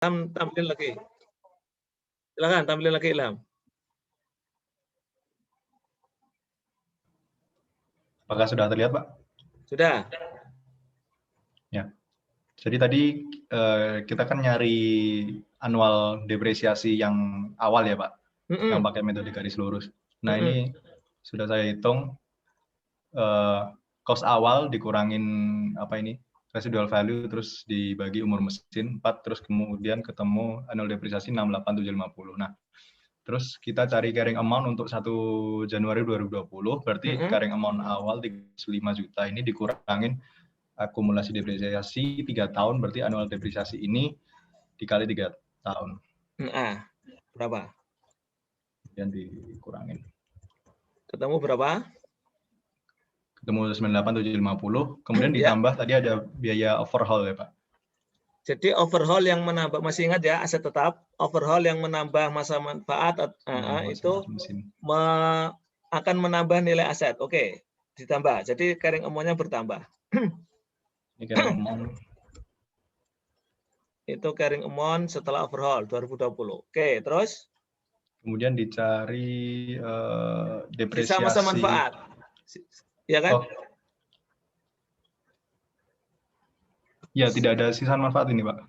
tampilin lagi. Silakan tampilin lagi Ilham. Apakah sudah terlihat, Pak? Sudah. Ya. Jadi tadi kita kan nyari annual depresiasi yang awal ya, Pak, yang pakai metode garis lurus. Nah, ini sudah saya hitung cost awal dikurangin apa ini residual value terus dibagi umur mesin 4, terus kemudian ketemu annual depresiasi 68.750. Nah, terus kita cari carrying amount untuk 1 Januari 2020, berarti carrying amount awal 35 juta ini dikurangin akumulasi depresiasi 3 tahun, berarti annual depresiasi ini dikali 3 tahun. Berapa? Kemudian dikurangin. Ketemu berapa? Ketemu 98.750, kemudian ditambah tadi ada biaya overhaul ya, Pak. Jadi overhaul yang menambah, masih ingat ya, aset tetap, overhaul yang menambah masa manfaat itu akan menambah nilai aset. Oke, ditambah. Jadi carrying amount-nya bertambah. Ini carrying amount. Itu carrying amount setelah overhaul 2020. Oke, terus? Kemudian dicari depresiasi. Sisa masa manfaat. Ya kan? Ya, tidak ada sisa manfaat ini, Pak.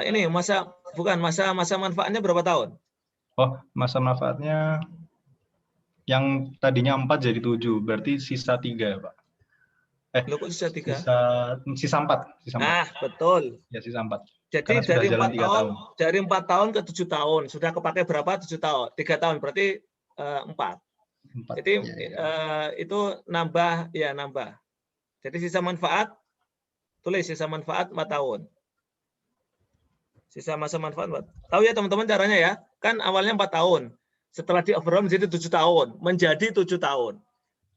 Ini masa manfaatnya berapa tahun? Oh, masa manfaatnya yang tadinya 4 jadi 7, berarti sisa 3 ya, Pak. Loh, kok sisa 3? Sisa 4. Betul. Ya, sisa 4. Jadi dari 4 tahun, dari 4 tahun ke 7 tahun, sudah kepakai berapa? 7 tahun. 3 tahun, berarti 4. Jadi itu nambah. Jadi sisa manfaat, tulis sisa manfaat 4 tahun. Sisa masa manfaat 4. Tahu ya teman-teman caranya ya? Kan awalnya 4 tahun. Setelah di overhaul menjadi 7 tahun. Menjadi 7 tahun.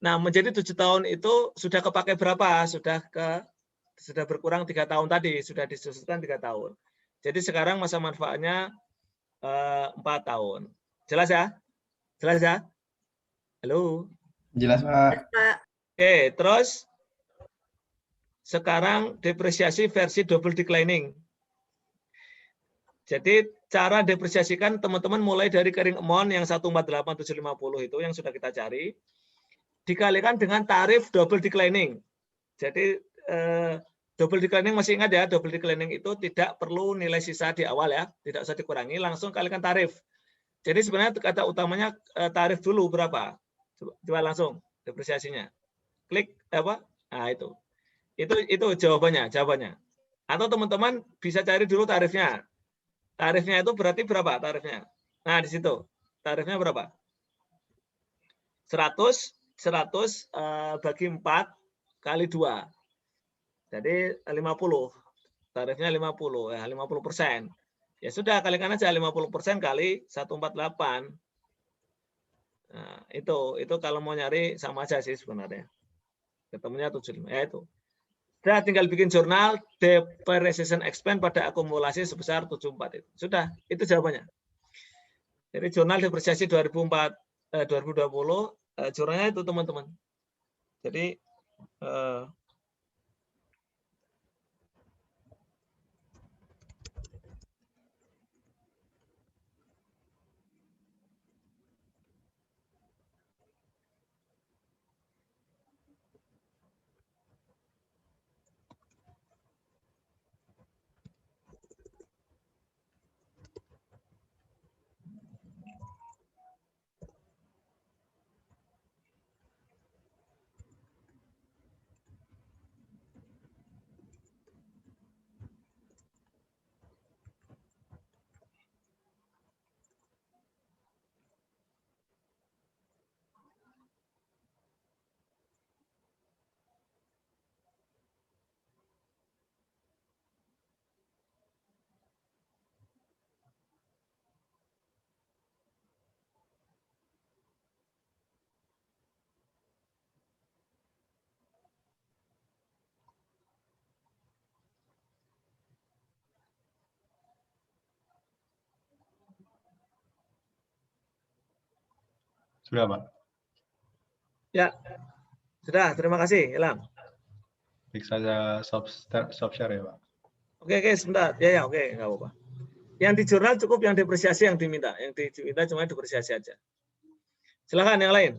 Nah, menjadi 7 tahun itu sudah kepakai berapa? Sudah berkurang 3 tahun tadi, sudah disusulkan 3 tahun. Jadi sekarang masa manfaatnya 4 tahun. Jelas ya? Jelas ya? Halo? Jelas, Pak. Oke, terus sekarang depresiasi versi double declining. Jadi cara depresiasikan teman-teman mulai dari carrying amount yang 148.750 itu yang sudah kita cari, dikalikan dengan tarif double declining. Jadi double declining masih ingat ya, double declining itu tidak perlu nilai sisa di awal ya, tidak usah dikurangi, langsung kalikan tarif. Jadi sebenarnya kata utamanya tarif dulu berapa? Coba langsung depresiasinya. Klik apa? Nah, itu jawabannya. Atau teman-teman bisa cari dulu tarifnya. Tarifnya itu berarti berapa tarifnya? Nah, di situ. Tarifnya berapa? 100 bagi 4 kali 2. Jadi 50. Tarifnya 50, ya 50%. Ya sudah, kalikan aja 50% kali 148. Nah, itu kalau mau nyari sama aja sih sebenarnya. Ketemunya 75. Ya itu. Sudah, tinggal bikin jurnal depreciation expense pada akumulasi sebesar 74 itu. Sudah, itu jawabannya. Jadi jurnal depresiasi 2020 jurnalnya itu teman-teman. Jadi Sudah, Pak? ya, sudah. Terima kasih, Ilham. Klik saja stop share ya, Pak. Oke, sebentar. Ya, oke, nggak apa-apa. Yang di jurnal cukup yang depresiasi yang diminta. Yang diminta cuma depresiasi aja. Silakan yang lain.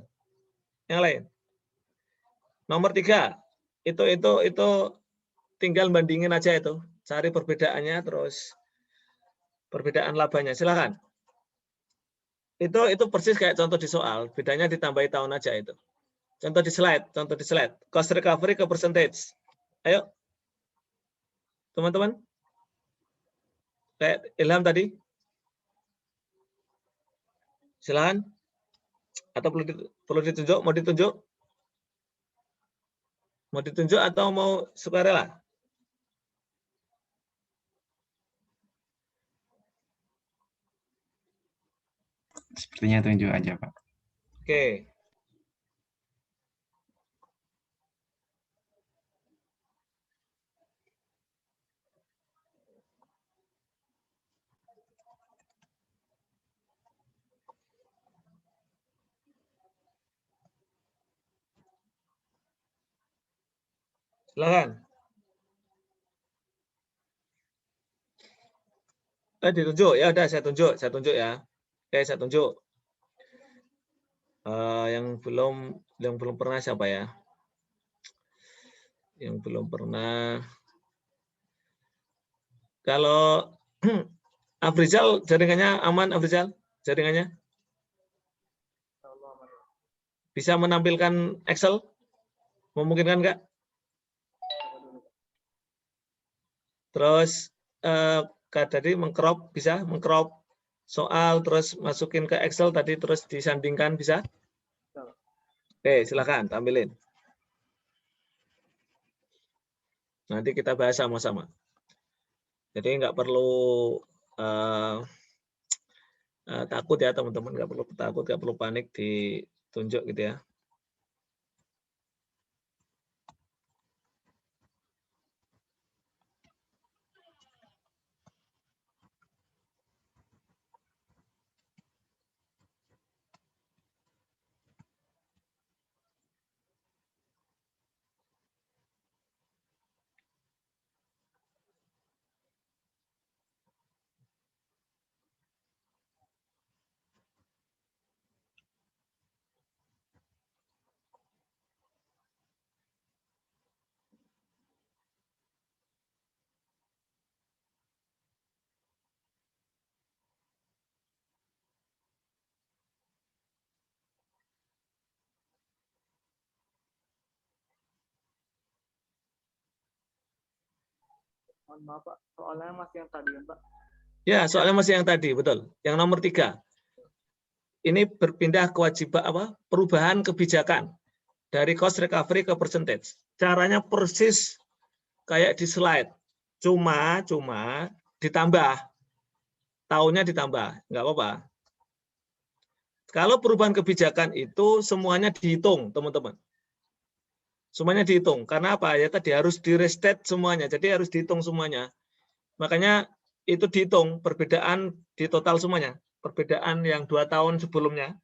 Yang lain. Nomor 3. Itu tinggal bandingin aja itu. Cari perbedaannya terus perbedaan labanya. Silakan. Itu persis kayak contoh di soal. Bedanya ditambahi tahun aja itu. Contoh di slide. Cost recovery ke percentage. Ayo. Teman-teman. Kayak Ilham tadi. Silakan. Atau perlu ditunjuk? Mau ditunjuk? Mau ditunjuk atau mau sukarela? Sepertinya tunjuk aja, Pak. Oke. Silakan. Ditunjuk ya, udah saya tunjuk ya. Oke, saya tunjuk. Yang belum pernah siapa ya? Yang belum pernah. Kalau Afrizal jaringannya aman, Afrizal? Jaringannya? Bisa menampilkan Excel? Memungkinkan nggak? Terus tadi mengcrop, bisa mengcrop soal terus masukin ke Excel tadi terus disandingkan, bisa? Oke, silakan tampilin. Nanti kita bahas sama-sama. Jadi nggak perlu takut ya teman-teman, nggak perlu takut, nggak perlu panik ditunjuk gitu ya. Mohon maaf Pak, soalnya masih yang tadi ya Pak. Ya, soalnya masih yang tadi, betul. Yang nomor 3. Ini berpindah kewajiban perubahan kebijakan dari cost recovery ke percentage. Caranya persis kayak di slide. Cuma ditambah. Tahunnya ditambah, nggak apa-apa. Kalau perubahan kebijakan itu semuanya dihitung, teman-teman. Semuanya dihitung. Karena apa? Ya tadi harus di-restate semuanya. Jadi harus dihitung semuanya. Makanya itu dihitung perbedaan di total semuanya. Perbedaan yang 2 tahun sebelumnya.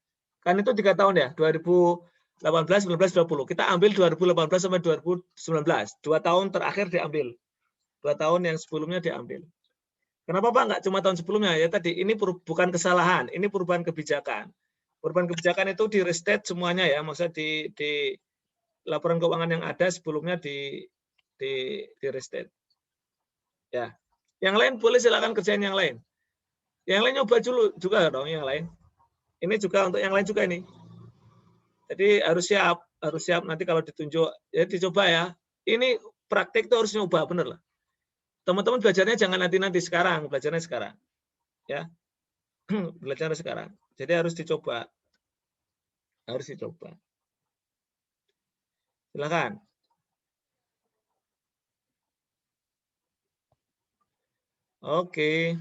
Kan itu 3 tahun ya, 2018, 19, 20. Kita ambil 2018 sampai 2019. 2 tahun terakhir diambil. 2 tahun yang sebelumnya diambil. Kenapa Pak nggak cuma tahun sebelumnya? Ya tadi, ini bukan kesalahan, ini perubahan kebijakan. Perubahan kebijakan itu di-restate semuanya ya, maksudnya di laporan keuangan yang ada sebelumnya di restate. Ya. Yang lain boleh silakan kerjain yang lain. Yang lain nyoba dulu juga dong yang lain. Ini juga untuk yang lain juga ini. Jadi harus siap nanti kalau ditunjuk ya dicoba ya. Ini praktek itu harus nyoba bener lah. Teman-teman belajarnya jangan nanti sekarang, belajarnya sekarang. Ya. Belajarnya sekarang. Jadi harus dicoba. Harus dicoba. Silakan. Oke.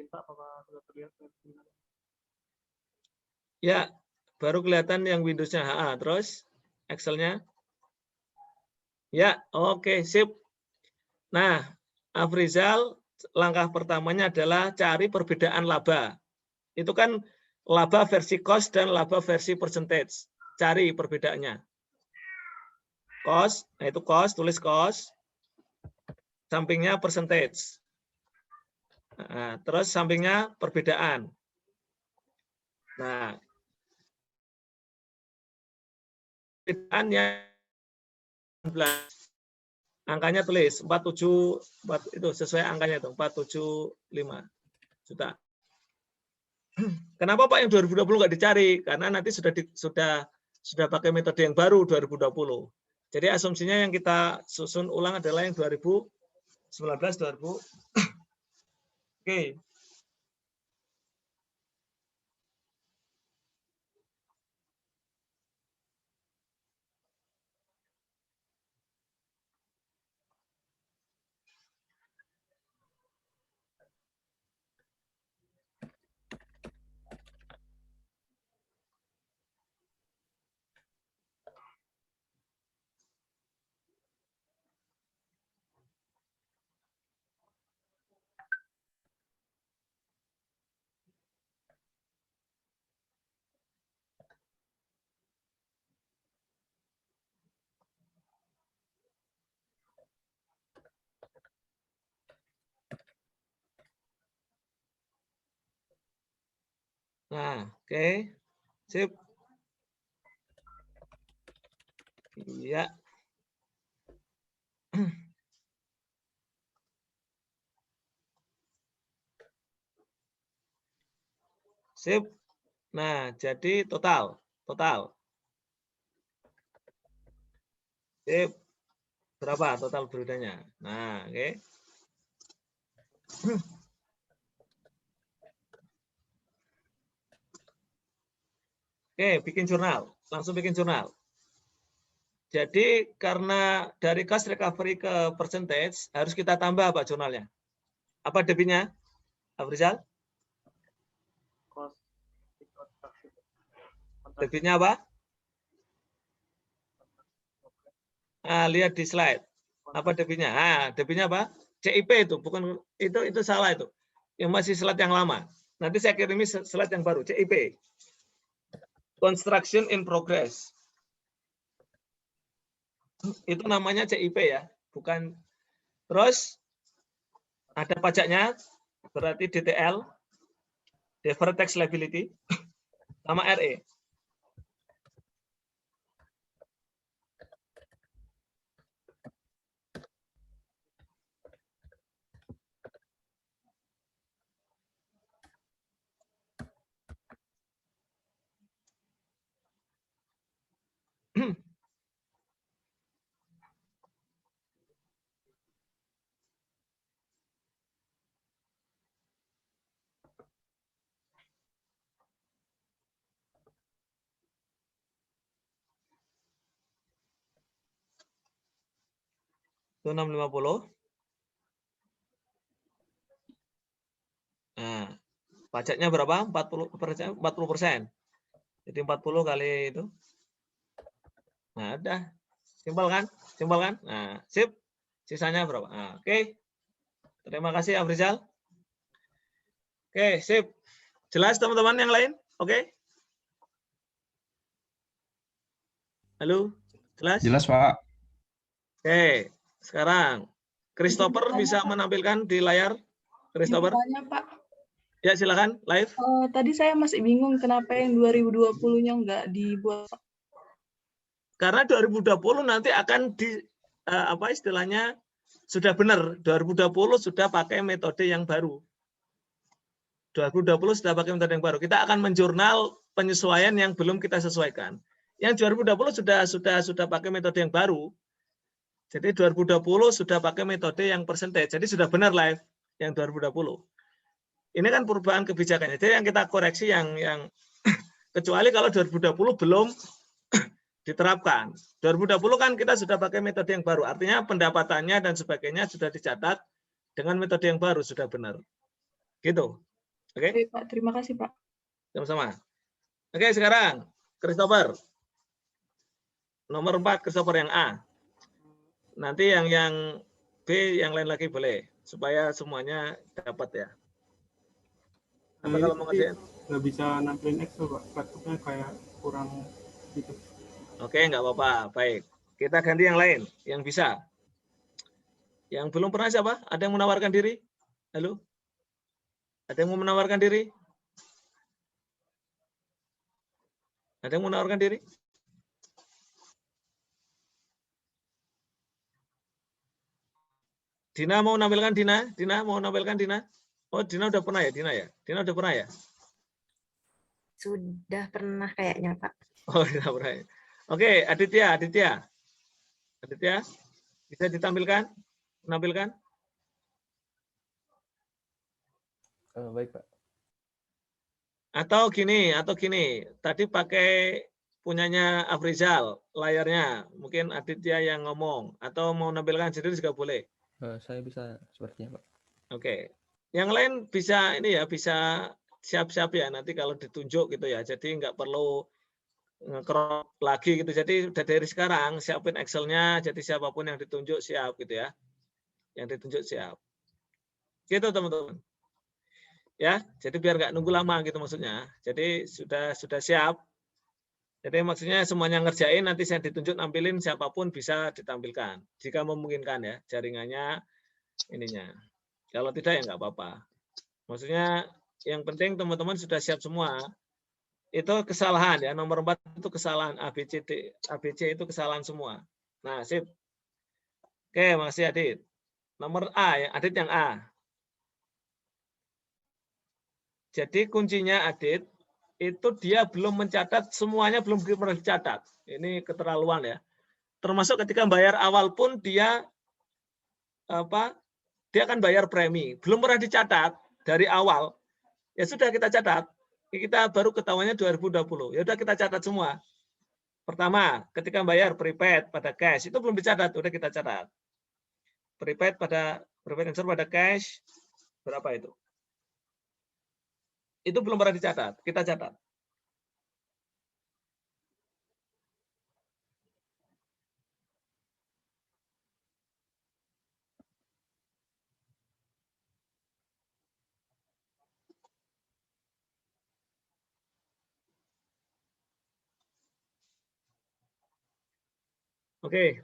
Pak, apakah sudah terlihat? Ya, baru kelihatan yang Windows-nya. Terus Excel-nya. Ya, oke, sip. Nah, Afrizal, langkah pertamanya adalah cari perbedaan laba. Itu kan laba versi cost dan laba versi percentage. Cari perbedaannya. Cost, nah itu cost, tulis cost. Sampingnya percentage. Nah, terus sampingnya perbedaan. Nah, perbedaannya 19. Angkanya tulis 47, itu sesuai angkanya itu 475 juta. Kenapa Pak yang 2020 nggak dicari? Karena nanti sudah pakai metode yang baru 2020. Jadi asumsinya yang kita susun ulang adalah yang 2019 2000. Oke. Nah, oke. Sip. Iya. Sip. Nah, jadi total. Sip. Berapa total beritanya? Nah, oke. Oke, bikin jurnal. Langsung bikin jurnal. Jadi karena dari cost recovery ke percentage, harus kita tambah apa jurnalnya? Apa debitnya, Afrizal? Cost. Debitnya apa? Nah, lihat di slide. Apa debitnya? Ah, debitnya apa? CIP itu, bukan itu salah itu. Yang masih slide yang lama. Nanti saya kirimi slide yang baru, CIP. Construction in progress. Itu namanya CIP ya, bukan. Terus ada pajaknya, berarti DTL, deferred tax liability, sama RE. Itu 650. Nah, pajaknya berapa? 40%. Jadi 40 kali itu. Nah, udah. Simpel kan? Nah, sip. Sisanya berapa? Nah, oke. Terima kasih, Afrizal. Oke, sip. Jelas teman-teman yang lain? Oke. Halo? Jelas? Jelas, Pak. Oke. Sekarang, Christopher bisa menampilkan di layar. Christopher? Tanya, Pak. Ya, silakan. Live. Tadi saya masih bingung kenapa yang 2020-nya nggak dibuat. Karena 2020 nanti akan apa istilahnya sudah benar. 2020 sudah pakai metode yang baru. 2020 sudah pakai metode yang baru. Kita akan menjurnal penyesuaian yang belum kita sesuaikan. Yang 2020 sudah pakai metode yang baru. Jadi 2020 sudah pakai metode yang percentage. Jadi sudah benar live yang 2020. Ini kan perubahan kebijakannya. Jadi yang kita koreksi yang kecuali kalau 2020 belum diterapkan. 2020 kan kita sudah pakai metode yang baru. Artinya pendapatannya dan sebagainya sudah dicatat dengan metode yang baru, sudah benar. Gitu. Oke? Oke, Pak. Terima kasih, Pak. Sama-sama. Oke, sekarang Christopher. Nomor 4 Christopher yang A. Nanti yang B, yang lain lagi boleh. Supaya semuanya dapat ya. Apa kalau mau ngerjain? Nggak bisa nampilin Excel, Pak. Laptopnya kayak kurang gitu. Oke, nggak apa-apa. Baik. Kita ganti yang lain, yang bisa. Yang belum pernah siapa? Ada yang menawarkan diri? Halo? Ada yang mau menawarkan diri? Ada yang mau menawarkan diri? Dina mau menampilkan Dina? Dina mau menampilkan Dina? Oh, Dina udah pernah ya, Dina ya? Dina udah pernah ya? Sudah pernah kayaknya, Pak. Oh, Dina pernah ya. Oke, Aditya, Aditya. Aditya, bisa ditampilkan? Menampilkan? Baik, Pak. Atau gini, tadi pakai punyanya Afrizal, layarnya. Mungkin Aditya yang ngomong. Atau mau menampilkan sendiri juga boleh. Saya bisa sepertinya, Pak. Oke. Yang lain bisa ini ya, bisa siap-siap ya nanti kalau ditunjuk gitu ya. Jadi nggak perlu nge-crop lagi gitu. Jadi udah dari sekarang siapin Excel-nya, jadi siapapun yang ditunjuk siap gitu ya. Yang ditunjuk siap. Gitu teman-teman. Ya, jadi biar nggak nunggu lama gitu maksudnya. Jadi sudah siap. Jadi maksudnya semuanya ngerjain, nanti saya ditunjuk nampilin siapapun bisa ditampilkan. Jika memungkinkan ya, jaringannya ininya. Kalau tidak ya nggak apa-apa. Maksudnya yang penting teman-teman sudah siap semua. Itu kesalahan ya, nomor 4 itu kesalahan ABC itu kesalahan semua. Nah, sip. Oke, makasih Adit. Nomor A ya, Adit yang A. Jadi kuncinya Adit itu dia belum mencatat, semuanya belum pernah dicatat. Ini keterlaluan ya. Termasuk ketika bayar awal pun dia dia akan bayar premi. Belum pernah dicatat dari awal. Ya sudah kita catat. Kita baru ketahuannya 2020. Ya udah kita catat semua. Pertama, ketika bayar prepaid pada cash itu belum dicatat, udah kita catat. Prepaid transfer pada cash berapa itu? Itu belum pernah dicatat, kita catat. Oke.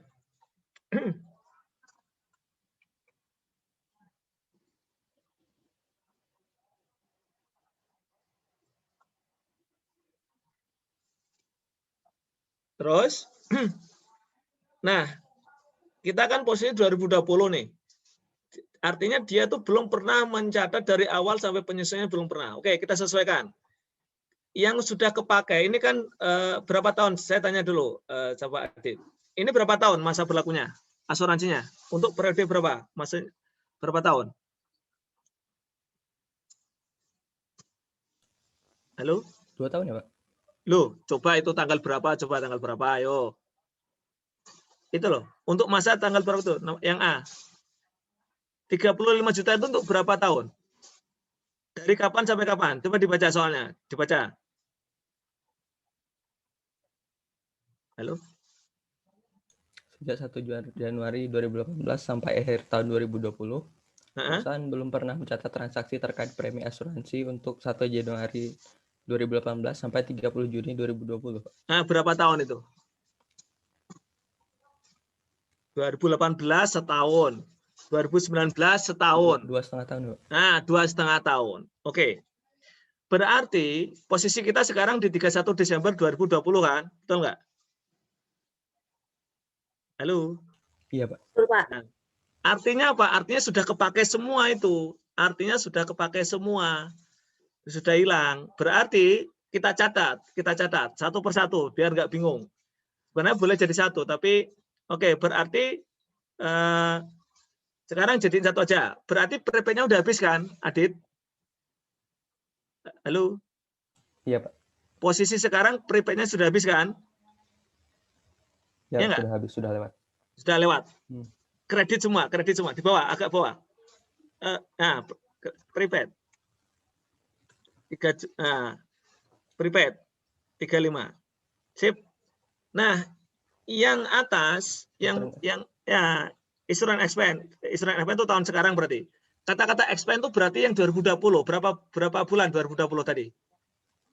Terus, nah, kita kan posisi 2020 nih. Artinya dia tuh belum pernah mencatat dari awal sampai penyelesaiannya belum pernah. Oke, kita sesuaikan. Yang sudah kepakai, ini kan berapa tahun? Saya tanya dulu, coba Adit. Ini berapa tahun masa berlakunya? Asuransinya? Untuk periode berapa? Masa berapa tahun? Halo? 2 tahun ya, Pak? Loh, coba itu tanggal berapa? Coba tanggal berapa? Ayo. Itu loh. Untuk masa tanggal berapa itu? Yang A. 35 juta itu untuk berapa tahun? Dari kapan sampai kapan? Coba dibaca soalnya. Dibaca. Halo? Sejak 1 Januari 2018 sampai akhir tahun 2020, perusahaan belum pernah mencatat transaksi terkait premi asuransi untuk 1 Januari 2018 sampai 30 Juni 2020. Nah, berapa tahun itu? 2018 setahun. 2019 setahun. 2,5 tahun, Pak. Nah, 2,5 tahun. Oke. Berarti posisi kita sekarang di 31 Desember 2020 kan? Betul nggak? Halo? Iya, Pak. Betul, Pak. Nah, artinya apa? Artinya sudah kepakai semua itu. Artinya sudah kepakai semua. Sudah hilang. Berarti kita catat satu persatu biar nggak bingung. Sebenarnya boleh jadi satu, tapi oke, berarti sekarang jadiin satu aja. Berarti prepaid-nya udah habis kan, Adit? Halo? Iya, Pak. Posisi sekarang prepaid-nya sudah habis kan? Ya, Ya sudah habis, sudah lewat. Sudah lewat. Kredit semua di bawah, agak bawah. Nah, prepaid. Prepaid 35. Sip. Nah, yang atas yang Insurance expense itu tahun sekarang berarti. Kata-kata expense itu berarti yang 2020. Berapa bulan 2020 tadi?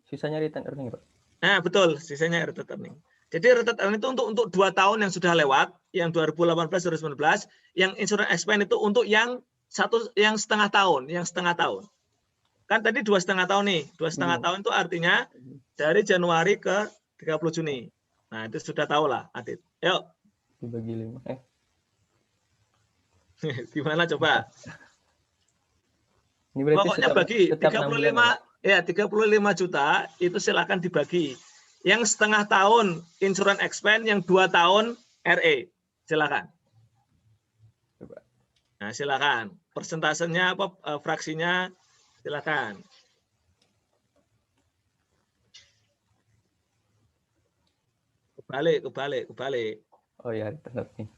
Sisanya return earning, Pak. Nah, betul, sisanya return earning. Jadi return earning itu untuk 2 tahun yang sudah lewat, yang 2018 2019, yang insurance expense itu untuk yang setengah tahun. Kan tadi 2,5 tahun nih. 2,5 tahun itu artinya dari Januari ke 30 Juni. Nah, itu sudah tahu lah, Adit. Yuk. Dibagi 5. Gimana coba? Ini berarti Pokoknya bagi 35 juta itu silakan dibagi. Yang setengah tahun insurance expense, yang 2 tahun RE. Silakan. Coba. Nah, silakan. Persentasenya apa, fraksinya silakan. Kebalik. Oh ya, return earning.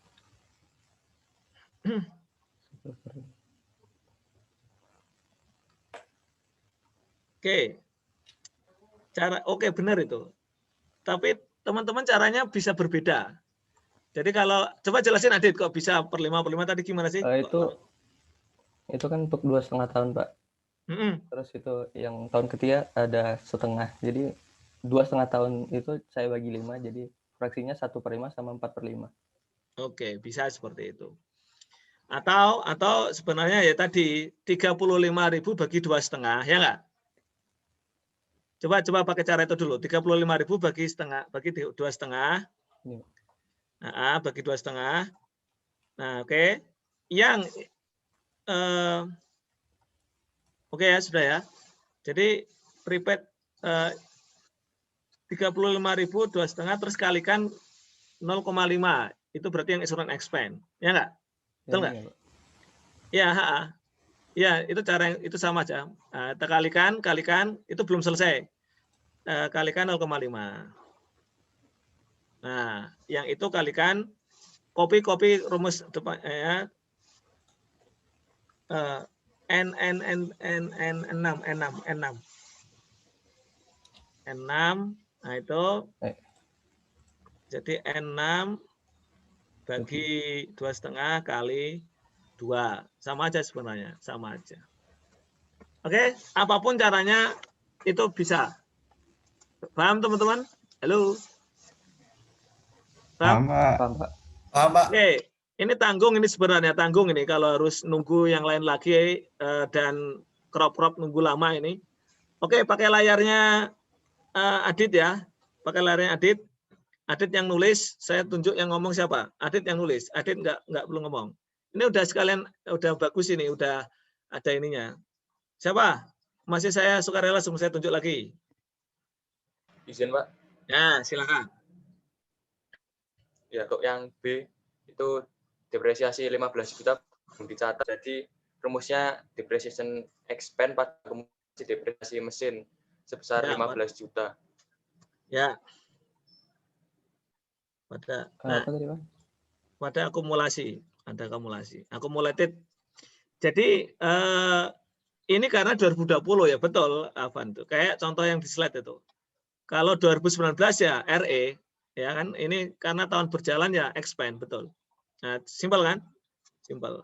Oke, benar itu. Tapi teman-teman caranya bisa berbeda. Jadi kalau coba jelasin Adit kok bisa per 5 tadi gimana sih? Itu kan untuk 2,5 tahun, Pak. Terus itu yang tahun ketiga ada setengah. Jadi 2,5 tahun itu saya bagi 5, jadi fraksinya 1/5 sama 4/5. Oke, bisa seperti itu. Atau sebenarnya ya tadi 35.000 bagi 2,5, ya enggak? Coba pakai cara itu dulu. 35.000 bagi 2,5. Nah, bagi 2,5. Nah, oke. Yang oke ya, sudah ya. Jadi prepaid 35.000 2,5 terus kalikan 0,5. Itu berarti yang insurance expense. Ya enggak? Betul enggak? Ya, ya, itu cara yang itu sama aja. Kita kalikan itu belum selesai. Kalikan 0,5. Nah, yang itu kalikan kopi rumus depan ya. N6. Nah, itu jadi N6 bagi 2,5 kali 2. Sama aja sebenarnya, sama aja. Oke, apapun caranya itu bisa. Paham teman-teman? Halo. Paham, Pak. Paham, Pak. Oke, ini tanggung ini kalau harus nunggu yang lain lagi dan crop nunggu lama ini. Oke, pakai layarnya Adit ya. Pakai layarnya Adit. Adit yang nulis, saya tunjuk yang ngomong siapa? Adit yang nulis. Adit nggak perlu ngomong. Ini udah sekalian, udah bagus ini, udah ada ininya. Siapa? Masih saya sukarela sebelum saya tunjuk lagi. Izin, Pak. Ya, silakan. Ya, untuk yang B itu depresiasi 15 juta belum dicatat. Jadi rumusnya depreciation expense pada akumulasi depresiasi mesin sebesar 15 juta. Ya. Pada akumulasi, ada akumulasi. Akumulated. Jadi ini karena 2020 ya, betul, Avan tuh. Kayak contoh yang di slide itu. Kalau 2019 ya RE, ya kan? Ini karena tahun berjalan ya expand, betul. Nah, simpel kan? Simpel.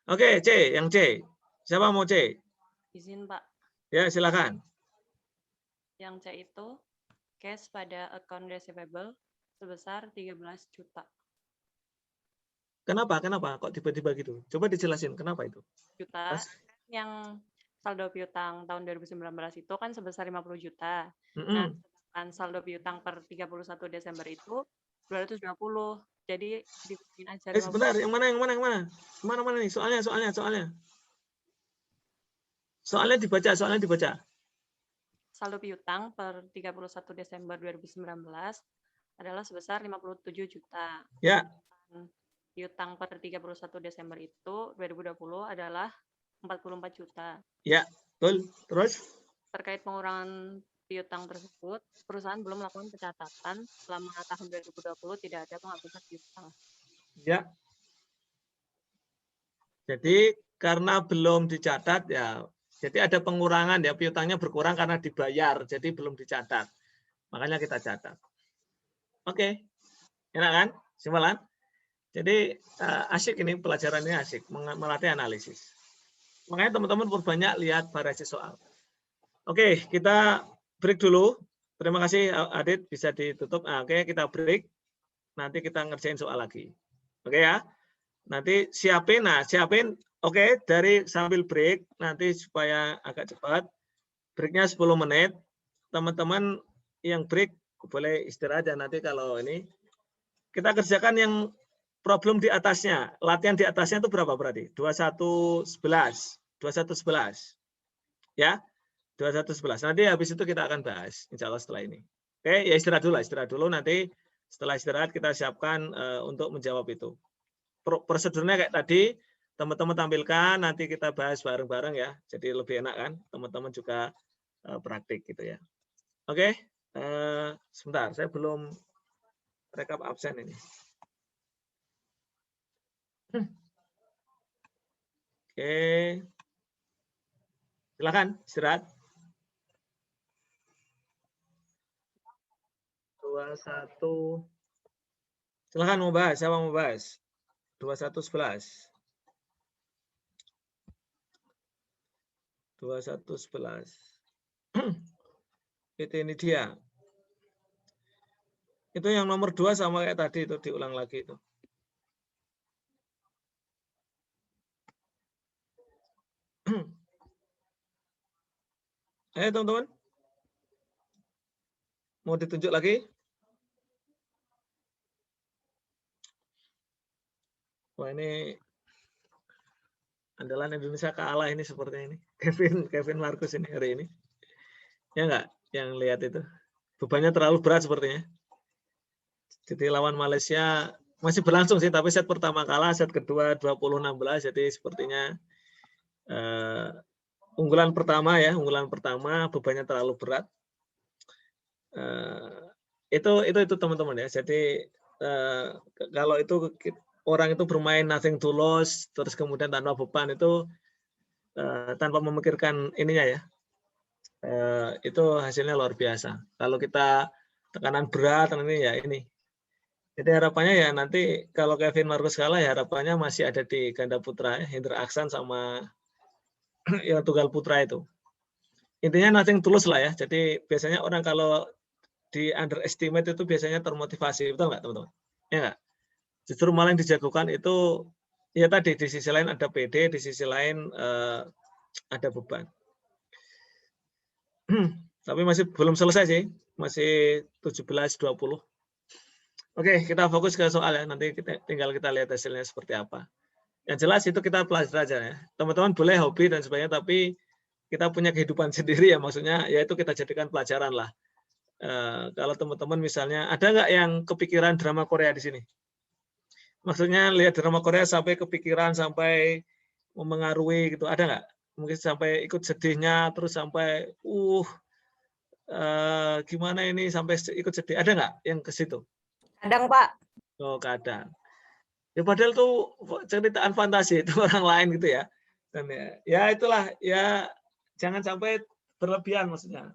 Oke, yang C. Siapa mau C? Izin, Pak. Ya, silakan. Yang C itu cash pada account receivable sebesar 13 juta. Kenapa? Kok tiba-tiba gitu? Coba dijelasin kenapa itu. Juta. Yang saldo piutang tahun 2019 itu kan sebesar 50 juta. Nah, sedangkan saldo piutang per 31 Desember itu 220. Jadi dibikin aja 50. Sebentar, yang mana? Mana nih? Soalnya. Soalnya dibaca. Saldo piutang per 31 Desember 2019 adalah sebesar 57 juta. Ya. Piutang per 31 Desember itu 2020 adalah 44 juta. Ya, betul. Terus? Terkait pengurangan piutang tersebut, perusahaan belum melakukan pencatatan selama tahun 2020 tidak ada penghapusan piutang. Ya. Jadi karena belum dicatat ya, jadi ada pengurangan ya, piutangnya berkurang karena dibayar, jadi belum dicatat. Makanya kita catat. Oke. Enak kan? Simpel kan? Jadi asik ini pelajarannya asik, melatih analisis. Makanya teman-teman perbanyak lihat variasi soal. Oke, kita break dulu. Terima kasih Adit, bisa ditutup. Oke, kita break. Nanti kita ngerjain soal lagi. Oke ya. Nanti siapin. Oke, dari sambil break nanti supaya agak cepat. Breaknya 10 menit. Teman-teman yang break boleh istirahat, dan nanti kalau ini kita kerjakan yang problem di atasnya. Latihan di atasnya itu berapa berarti? 2111. 2111. Ya. 2111. Nanti habis itu kita akan bahas insya Allah setelah ini. Oke, ya istirahat dulu. Nanti setelah istirahat kita siapkan untuk menjawab itu. Prosedurnya kayak tadi, teman-teman tampilkan, nanti kita bahas bareng-bareng ya. Jadi lebih enak kan, teman-teman juga praktik gitu ya. Oke, sebentar, saya belum rekap absen ini. Oke, silakan istirahat. 21. Silakan mau bahas, siapa mau bahas? 2111. 2111. Ini dia. Itu yang nomor 2 sama kayak tadi, itu diulang lagi itu. Ayo teman-teman. Mau ditunjuk lagi? Wah, ini andalan Indonesia kalah ini sepertinya ini. Kevin Marcus ini hari ini. Ya enggak? Yang lihat itu. Bebannya terlalu berat sepertinya. Jadi lawan Malaysia masih berlangsung sih, tapi set pertama kalah, set kedua 20-16. Jadi sepertinya unggulan pertama bebannya terlalu berat. Itu teman-teman ya. Jadi kalau itu orang itu bermain nothing to lose, terus kemudian tanpa beban itu tanpa memikirkan ininya ya, itu hasilnya luar biasa. Kalau kita tekanan berat, ini ya ini. Jadi harapannya ya nanti kalau Kevin Marcus kalah ya harapannya masih ada di ganda putra ya, Hendra Aksan sama yang tunggal putra itu. Intinya nothing to lose lah ya. Jadi biasanya orang kalau di underestimate itu biasanya termotivasi, betul nggak teman-teman? Ya nggak? Justru malah yang dijagokan itu ya tadi di sisi lain ada PD, di sisi lain ada beban. Tapi masih belum selesai sih, masih 17-20. Oke, kita fokus ke soal ya. Nanti tinggal kita lihat hasilnya seperti apa. Yang jelas itu kita pelajari aja ya. Teman-teman boleh hobi dan sebagainya, tapi kita punya kehidupan sendiri ya, maksudnya yaitu kita jadikan pelajaran lah. Kalau teman-teman misalnya ada nggak yang kepikiran drama Korea di sini? Maksudnya lihat drama Korea sampai kepikiran, sampai memengaruhi gitu, ada nggak? Mungkin sampai ikut sedihnya, terus sampai gimana ini, sampai ikut sedih, ada nggak yang ke situ? Kadang Pak. Oh kadang. Ya padahal tuh ceritaan fantasi itu orang lain gitu ya. Dan ya itulah ya, jangan sampai berlebihan maksudnya.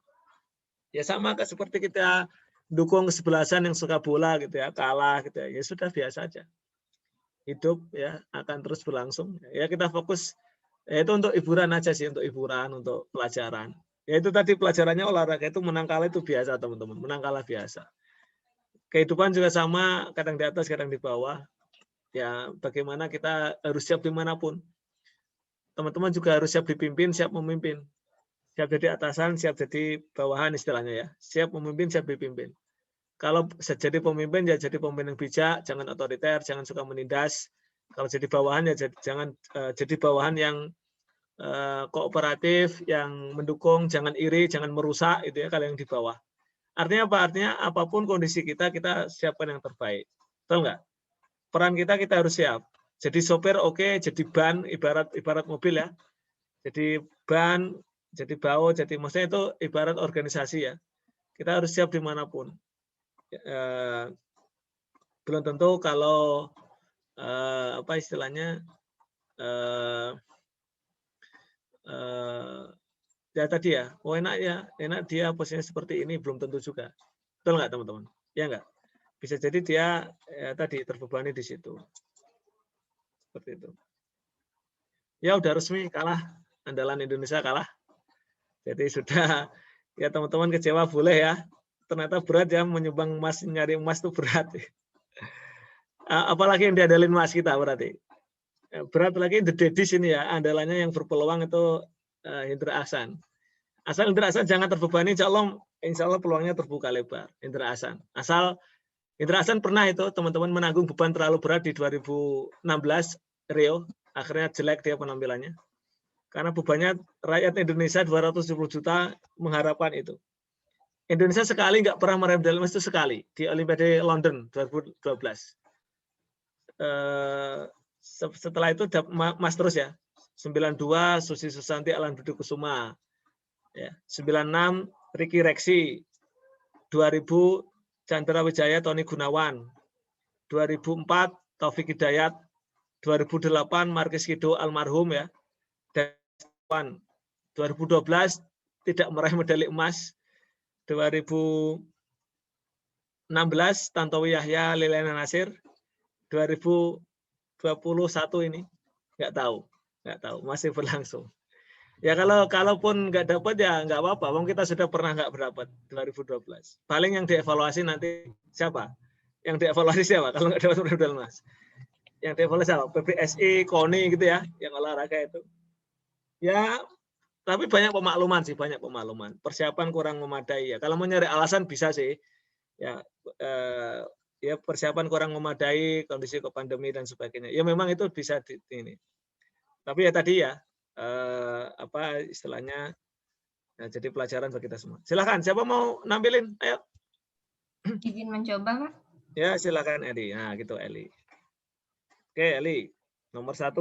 Ya sama seperti kita dukung kesebelasan yang suka bola gitu ya, kalah gitu ya, ya sudah biasa aja. Hidup ya akan terus berlangsung. Ya kita fokus ya itu untuk hiburan aja sih, untuk hiburan, untuk pelajaran. Ya itu tadi pelajarannya olahraga itu menang kalah itu biasa teman-teman, menang kalah biasa. Kehidupan juga sama, kadang di atas, kadang di bawah. Ya bagaimana kita harus siap dimanapun. Teman-teman juga harus siap dipimpin, siap memimpin. Siap jadi atasan, siap jadi bawahan istilahnya ya. Siap memimpin, siap dipimpin. Kalau jadi pemimpin, ya jadi pemimpin yang bijak, jangan otoriter, jangan suka menindas. Kalau jadi bawahan, ya jangan jadi bawahan yang kooperatif, yang mendukung, jangan iri, jangan merusak, itu ya kalau yang di bawah. Artinya apa? Artinya apapun kondisi kita siapkan yang terbaik. Betul nggak? Peran kita harus siap. Jadi sopir oke, jadi ban, ibarat mobil ya. Jadi ban, jadi bau, jadi maksudnya itu ibarat organisasi ya. Kita harus siap dimanapun. Belum tentu kalau apa istilahnya ya tadi ya, enak dia posisinya seperti ini, belum tentu juga. Betul nggak teman-teman? Ya nggak? Bisa jadi dia ya tadi terbebani di situ. Seperti itu. Ya udah resmi kalah, andalan Indonesia kalah. Jadi sudah, ya teman-teman kecewa boleh ya. Ternyata berat ya menyumbang emas, nyari emas itu berat. Apalagi yang diandalin emas kita berarti. Berat lagi The Daddies ini ya, andalannya yang berpeluang itu Hendra Ahsan. Asal Hendra Ahsan jangan terbebani, insya Allah peluangnya terbuka lebar. Hendra Ahsan. Asal Hendra Ahsan pernah itu teman-teman menanggung beban terlalu berat di 2016 Rio, akhirnya jelek dia penampilannya. Karena bebannya rakyat Indonesia 270 juta mengharapkan itu. Indonesia sekali nggak pernah meraih medali emas itu sekali di Olimpiade London 2012. Setelah itu emas terus ya. 92 Susi Susanti Alan Budi Kusuma. Ya, 96 Ricky Rexi. 2000 Chandra Wijaya Tony Gunawan. 2004 Taufik Hidayat. 2008 Markis Kido almarhum ya. Dan 2012 tidak meraih medali emas. 2016 Tantowi Yahya Liliana Nasir. 2021 ini nggak tahu masih berlangsung. Ya kalaupun nggak dapat ya nggak apa-apa. Wong kita sudah pernah nggak berdapat 2012. Paling yang dievaluasi nanti siapa? Yang dievaluasi siapa? Kalau nggak dapat medali emas, yang dievaluasi siapa? PBSI, KONI gitu ya, yang olahraga itu. Ya, tapi banyak pemakluman sih, banyak pemakluman. Persiapan kurang memadai ya. Kalau mau nyari alasan bisa sih. Ya, ya persiapan kurang memadai, kondisi pandemi dan sebagainya. Ya memang itu bisa ini. Tapi ya tadi ya apa istilahnya ya, jadi pelajaran bagi kita semua. Silakan, siapa mau nampilin? Ayo. Izin mencoba, Pak. Ya, silakan Eli. Nah, gitu Eli. Oke, Eli. Nomor 1.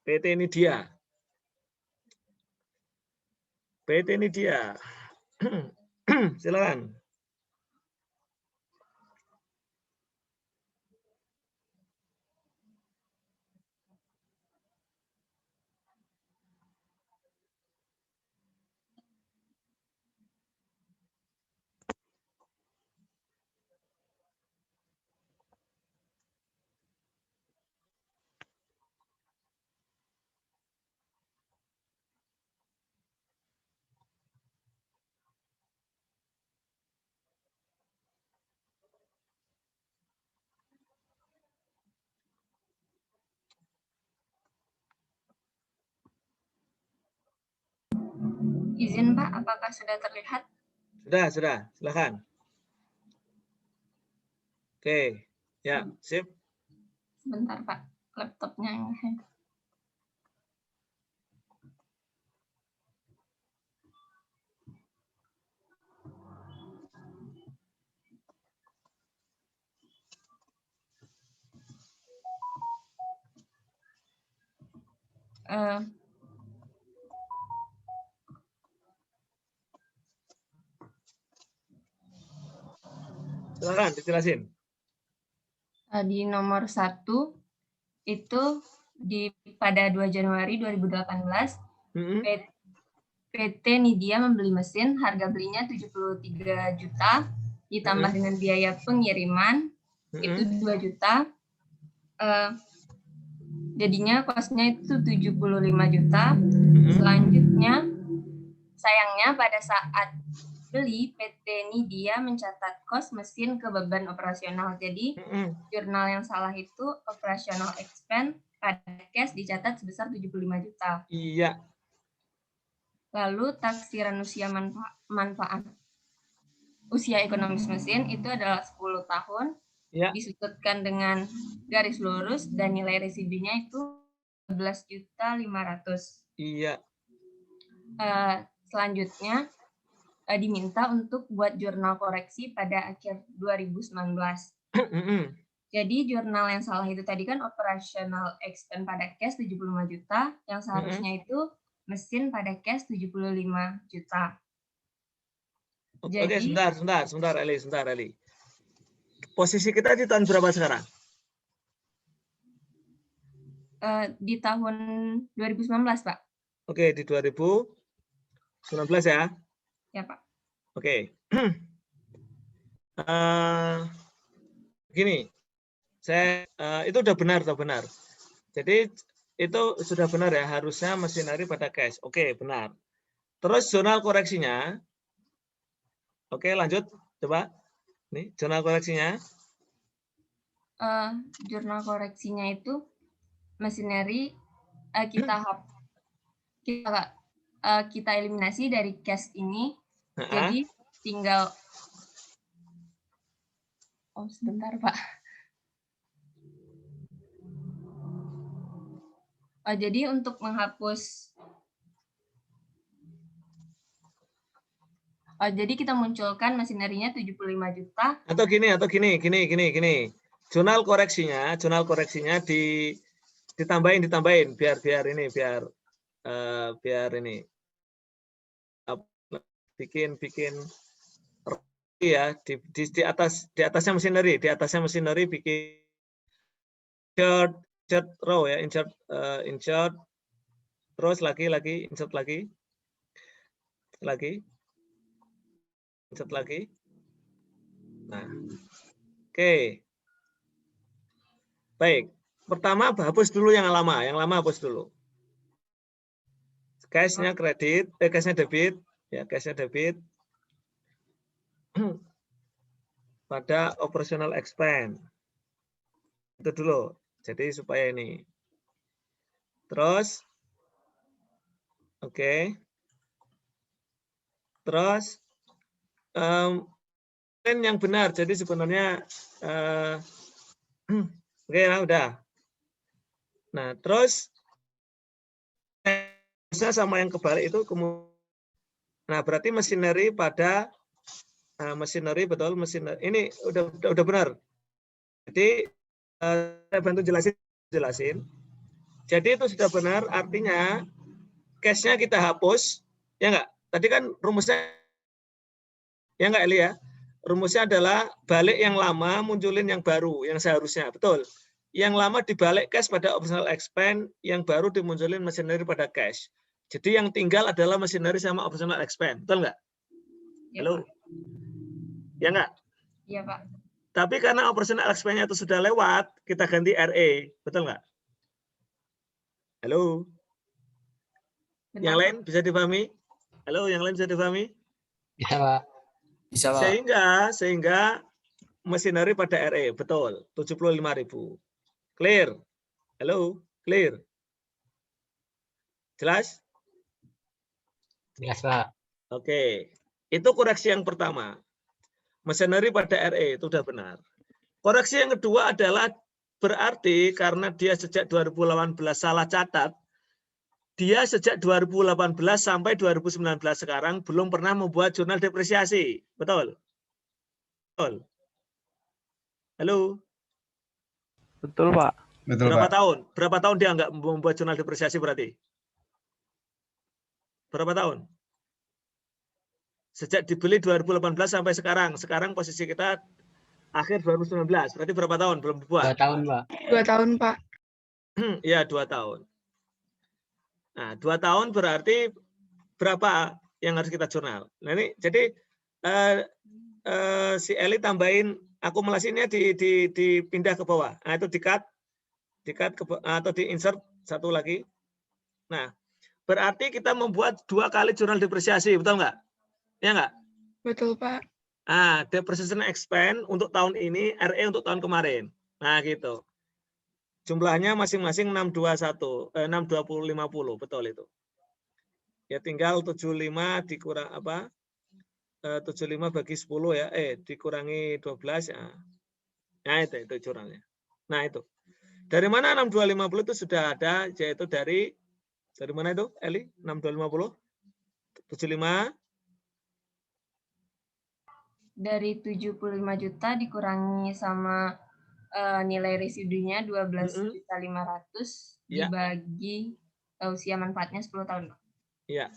PT Nidia. PT Nidia. Silakan. Izin Pak, apakah sudah terlihat? Sudah, silakan. Oke, ya, sip. Sebentar Pak, laptopnya yang hang. Silakan dijelasin. Di nomor 1 itu pada 2 Januari 2018 PT Nidia membeli mesin, harga belinya 73 juta ditambah dengan biaya pengiriman itu 2 juta. Jadinya kosnya itu 75 juta. Selanjutnya sayangnya pada saat beli PT Nidia mencatat kos mesin ke beban operasional. Jadi jurnal yang salah itu operational expense pada cash dicatat sebesar 75 juta. Iya. Lalu taksiran usia manfaat usia ekonomis mesin itu adalah 10 tahun. Ya. Disudutkan dengan garis lurus dan nilai residunya itu 11.500.000. Iya. Selanjutnya diminta untuk buat jurnal koreksi pada akhir 2019. Jadi jurnal yang salah itu tadi kan operational expense pada cash 75 juta, yang seharusnya itu mesin pada cash 75 juta. Jadi, oke, sebentar Eli. Posisi kita di tahun berapa sekarang? Di tahun 2019, Pak. Oke, di 2019 ya? Ya, Pak. Oke. Gini, itu udah benar. Jadi itu sudah benar ya, harusnya machinery pada cash. Oke, benar. Terus jurnal koreksinya. Oke, lanjut. Coba. Nih, jurnal koreksinya. Jurnal koreksinya itu machinery kita eliminasi dari cash ini. Jadi tinggal sebentar, Pak. Jadi untuk menghapus jadi kita munculkan masinerinya 75 juta. Atau gini. Jurnal koreksinya ditambahin biar ini bikin ya di atasnya machinery, bikin insert row ya, insert terus lagi insert lagi insert lagi. Nah, oke. Baik, pertama hapus dulu yang lama hapus dulu. Cashnya kredit, cashnya debit, ya cashnya debit pada operational expense. Itu dulu. Jadi supaya ini. Terus, oke. Terus, yang benar. Jadi sebenarnya, oke, udah. Nah, terus sama yang kebalik itu kemudian. Nah, berarti machinery pada machinery betul, machinery ini udah benar. Jadi saya bantu jelasin. Jadi itu sudah benar, artinya cash-nya kita hapus, ya enggak? Tadi kan rumusnya, ya enggak Eli ya? Rumusnya adalah balik yang lama, munculin yang baru, yang seharusnya, betul. Yang lama dibalik cash pada operational expense, yang baru dimunculin machinery pada cash. Jadi yang tinggal adalah machinery sama operational expense, betul enggak? Ya, halo? Pak. Ya enggak? Iya, Pak. Tapi karena operational expense-nya itu sudah lewat, kita ganti RE, betul nggak? Halo? Benar, Yang Pak. lain bisa dipahami? Halo, yang lain bisa dipahami? Bisa, Pak. Bisa, Pak. Sehingga machinery pada RE, betul, 75.000. Clear? Halo? Clear? Jelas? Jelas, Pak. Oke. Itu koreksi yang pertama. Machinery pada RE itu sudah benar. Koreksi yang kedua adalah berarti karena dia sejak 2018 salah catat, dia sejak 2018 sampai 2019 sekarang belum pernah membuat jurnal depresiasi. Betul? Betul. Halo? Betul, Pak. Betul, Berapa Pak. tahun? Berapa tahun dia nggak membuat jurnal depresiasi berarti? Berapa tahun? Sejak dibeli 2018 sampai sekarang. Sekarang posisi kita akhir 2019. Berarti berapa tahun belum dibuat? 2 tahun, Pak. 2 tahun, Pak. Iya, 2 tahun. Nah, 2 tahun berarti berapa yang harus kita jurnal? Nah, ini jadi si Eli tambahin akumulasinya dipindah ke bawah. Nah, itu di-cut atau di-insert satu lagi. Nah, berarti kita membuat 2 kali jurnal depresiasi, betul nggak? Ya nggak? Betul, Pak. Depreciation expense untuk tahun ini, RE untuk tahun kemarin. Nah, gitu. Jumlahnya masing-masing 620, 50, betul itu. Ya tinggal 75 dikurang apa? 75 bagi 10 ya, dikurangi 12 ya. Nah, itu jurnalnya. Nah, itu. Dari mana 6250 itu sudah ada, yaitu dari mana itu, Eli? 6250? 75? Dari 75 juta dikurangi sama nilai residunya 12.500.000 Ya. dibagi usia manfaatnya 10 tahun. Iya.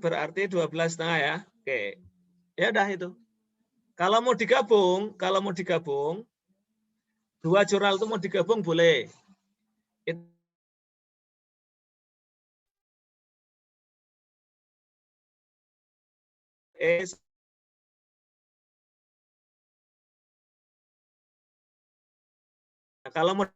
Berarti 12,5 ya. Oke. Ya udah itu. Kalau mau digabung, 2 jurnal itu mau digabung boleh. Kalau mau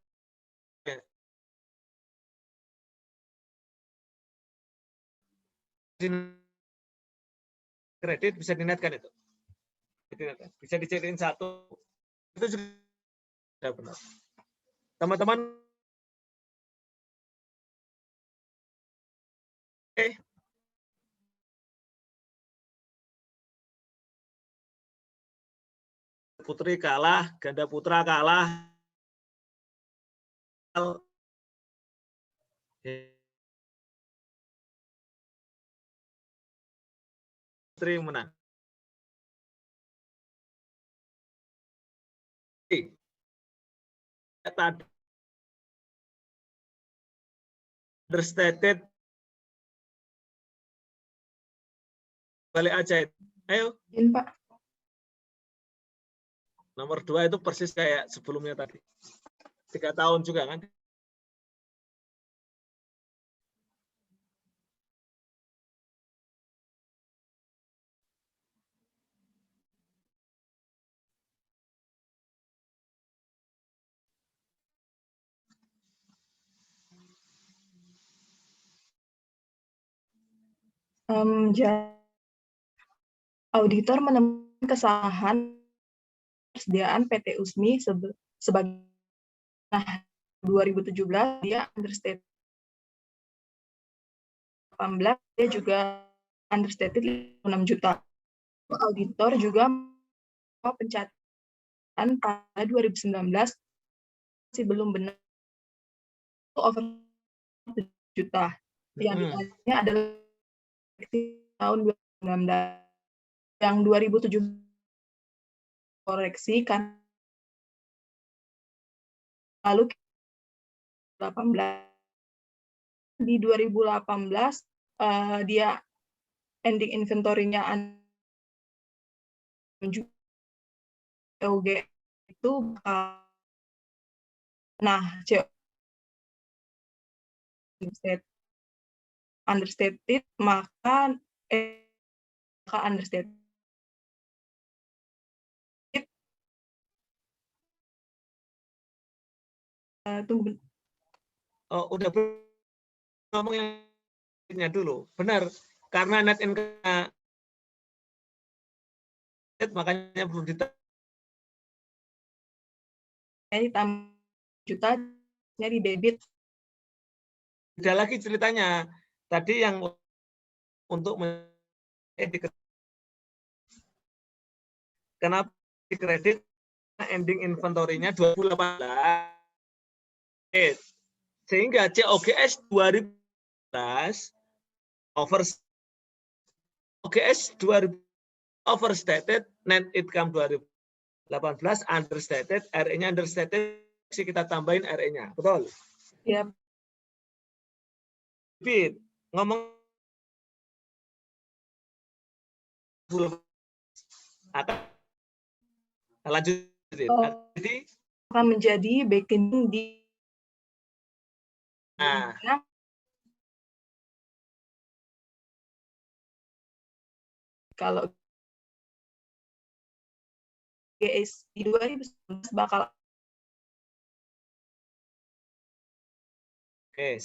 kredit bisa dinetkan itu. Bisa dijadiin satu. Itu sudah benar. Teman-teman, putri kalah, ganda putra kalah. Putri menang. Tadi understated balik aja itu. Ayo. Pak. Nomor 2 itu persis kayak sebelumnya tadi. 3 tahun juga kan. Auditor menemukan kesalahan persediaan PT USMI sebagai 2017 dia understated 18 dia juga understated 6 juta. Auditor juga pencatatan pada 2019 masih belum benar over 7 juta. Yang ditanya adalah tahun 2019 yang 2017 koreksi kan lalu 18 di 2018 dia ending inventory-nya COG itu nah understated maka understated tunggu. Oh, udah ngomong yang dulu. Benar. Karena net income makanya belum ditambah juta di debit. Beda lagi ceritanya. Tadi yang untuk kenapa di kredit ending inventory-nya 2018 sehingga COGS 2018 overstated, net income 2018 understated, RE-nya understated, kita tambahin RE-nya. Betul? Iya. Fit, ngomong akan lanjutin. Jadi akan menjadi backing di kalau GS di 2019 bakal Oke.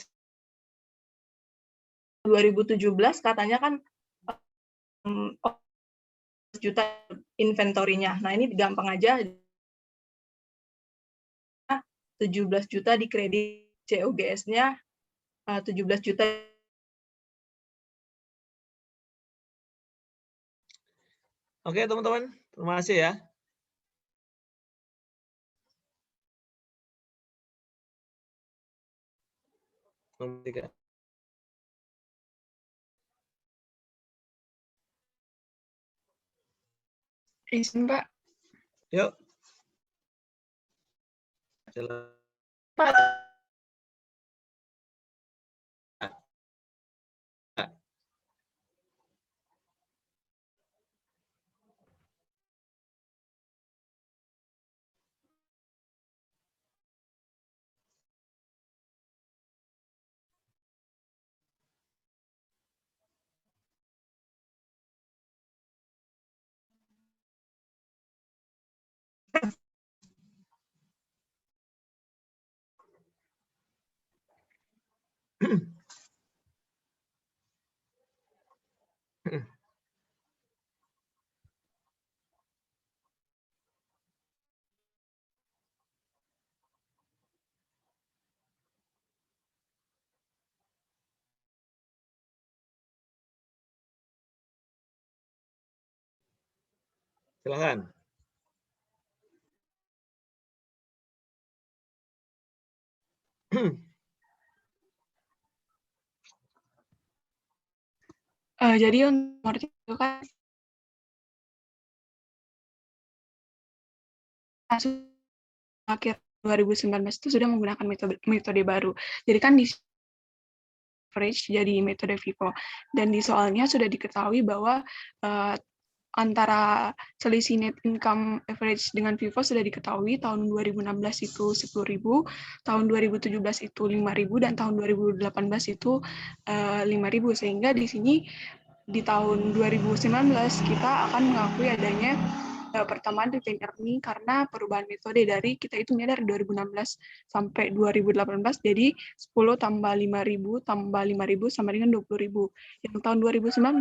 2017 katanya kan juta inventorinya. Nah, ini gampang aja. 17 juta di kredit COGS-nya 17 juta. Oke, teman-teman. Terima kasih ya. Nomor 3. Izin, Pak. Yuk. Pak. Silakan. Jadi untuk itu kan akhir 2019 itu sudah menggunakan metode baru. Jadi kan di average jadi metode FIFO, dan di soalnya sudah diketahui bahwa antara selisih net income average dengan FIFO sudah diketahui tahun 2016 itu 10.000, tahun 2017 itu 5.000, dan tahun 2018 itu 5.000, sehingga di sini di tahun 2019 kita akan mengakui adanya pertambahan retained earning karena perubahan metode dari kita hitungnya dari 2016 sampai 2018, jadi 10 tambah 5.000 tambah 5.000 sama dengan 20.000. Yang tahun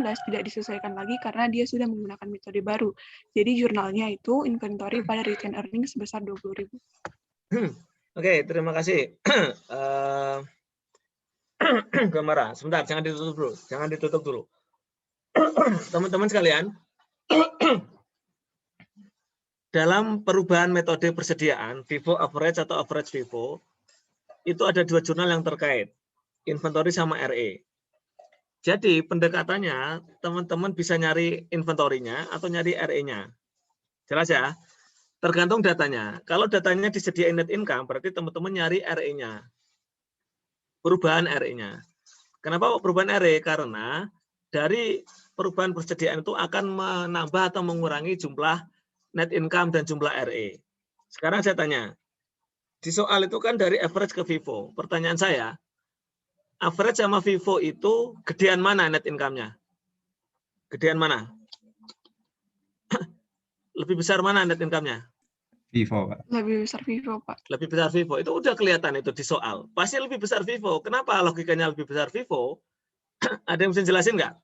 2019 tidak disesuaikan lagi karena dia sudah menggunakan metode baru. Jadi jurnalnya itu inventory pada retained earning sebesar 20.000. Oke, terima kasih. Gamara, sebentar, jangan ditutup dulu. Jangan ditutup dulu. Teman-teman sekalian, dalam perubahan metode persediaan, FIFO average atau average FIFO, itu ada dua jurnal yang terkait, inventory sama RE. Jadi pendekatannya, teman-teman bisa nyari inventorinya atau nyari RE-nya. Jelas ya? Tergantung datanya. Kalau datanya disediain net income, berarti teman-teman nyari RE-nya. Perubahan RE-nya. Kenapa perubahan RE? Karena dari perubahan persediaan itu akan menambah atau mengurangi jumlah net income dan jumlah RE. Sekarang saya tanya, di soal itu kan dari average ke FIFO. Pertanyaan saya, average sama FIFO itu gedean mana net income-nya? Gedean mana? Lebih besar mana net income-nya? FIFO, Pak. Lebih besar FIFO, Pak. Lebih besar FIFO. Itu udah kelihatan itu di soal. Pasti lebih besar FIFO. Kenapa logikanya lebih besar FIFO? Ada yang bisa jelasin nggak?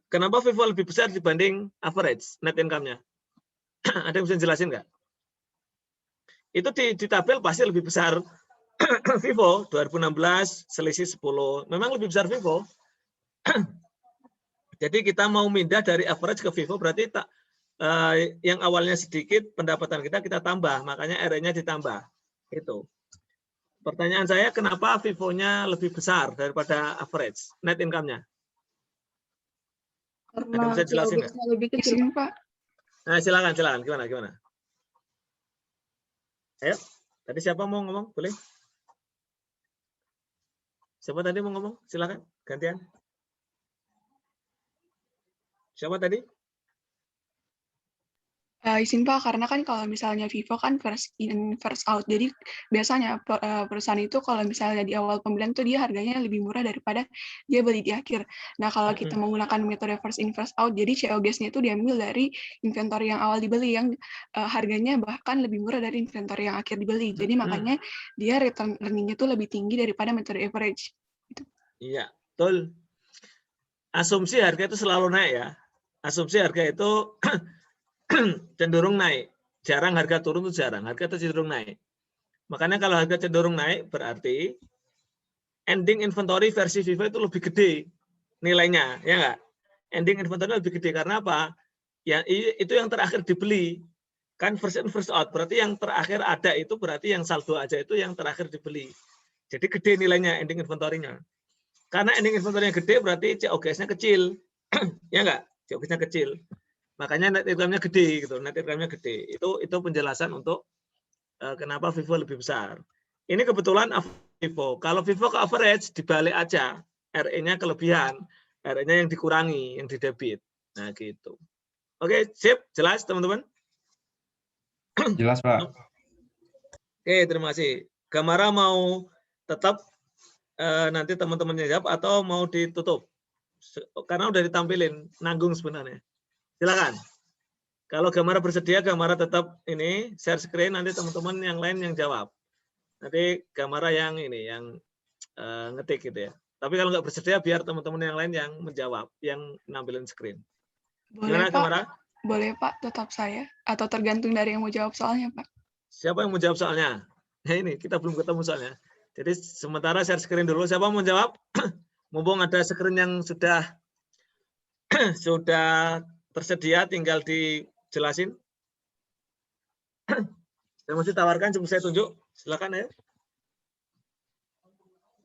Kenapa FIFO lebih besar dibanding average net income-nya? Ada yang bisa jelasin nggak? Itu di tabel pasti lebih besar FIFO 2016 selisih 10. Memang lebih besar FIFO. Jadi kita mau pindah dari average ke FIFO berarti yang awalnya sedikit pendapatan kita tambah, makanya RE-nya ditambah. Itu. Pertanyaan saya, kenapa FIFO-nya lebih besar daripada average net income-nya? Ada yang bisa jelasin nggak? Lebih kecil, Pak. Nah, silakan. Gimana? Ayo, tadi siapa mau ngomong? Boleh? Siapa tadi mau ngomong? Silakan, gantian. Siapa tadi? Izin Pak, karena kan kalau misalnya FIFO kan first in, first out. Jadi biasanya perusahaan itu kalau misalnya di awal pembelian tuh dia harganya lebih murah daripada dia beli di akhir. Nah, kalau kita menggunakan metode first in, first out, jadi COGS-nya itu diambil dari inventory yang awal dibeli, yang harganya bahkan lebih murah dari inventory yang akhir dibeli. Jadi makanya dia return earning-nya itu lebih tinggi daripada metode average. Gitu. Iya, betul. Asumsi harga itu selalu naik ya. Asumsi harga itu cenderung naik. Jarang harga turun itu jarang. Harga itu cenderung naik. Makanya kalau harga cenderung naik berarti ending inventory versi FIFO itu lebih gede nilainya, ya enggak? Ending inventory lebih gede karena apa? Ya itu yang terakhir dibeli. Kan first in first out. Berarti yang terakhir ada itu berarti yang saldo aja itu yang terakhir dibeli. Jadi gede nilainya ending inventory-nya. Karena ending inventory-nya gede berarti COGS-nya kecil. Ya enggak? COGS-nya kecil. Makanya net income-nya gede gitu, net income-nya gede. Itu penjelasan untuk kenapa FIFO lebih besar. Ini kebetulan FIFO. Kalau FIFO ke average dibalik aja, RE-nya kelebihan, RE-nya yang dikurangi, yang didebit. Nah, gitu. Oke, sip, jelas teman-teman? Jelas, Pak. Oke, terima kasih. Gamara mau tetap nanti teman-temannya jawab atau mau ditutup? Karena udah ditampilin, nanggung sebenarnya. Silakan. Kalau Gamara bersedia, Gamara tetap ini share screen, nanti teman-teman yang lain yang jawab. Nanti Gamara yang ini yang ngetik gitu ya. Tapi kalau nggak bersedia, biar teman-teman yang lain yang menjawab, yang nampilin screen. Boleh, Gimana, Pak? Gamara? Boleh, Pak. Tetap saya. Atau tergantung dari yang mau jawab soalnya, Pak. Siapa yang mau jawab soalnya? Nah, ini kita belum ketemu soalnya. Jadi sementara share screen dulu. Siapa mau jawab? Mumpung ada screen yang sudah tersedia, tinggal jelasin? Saya mesti tawarkan, cuma saya tunjuk. Silakan ya.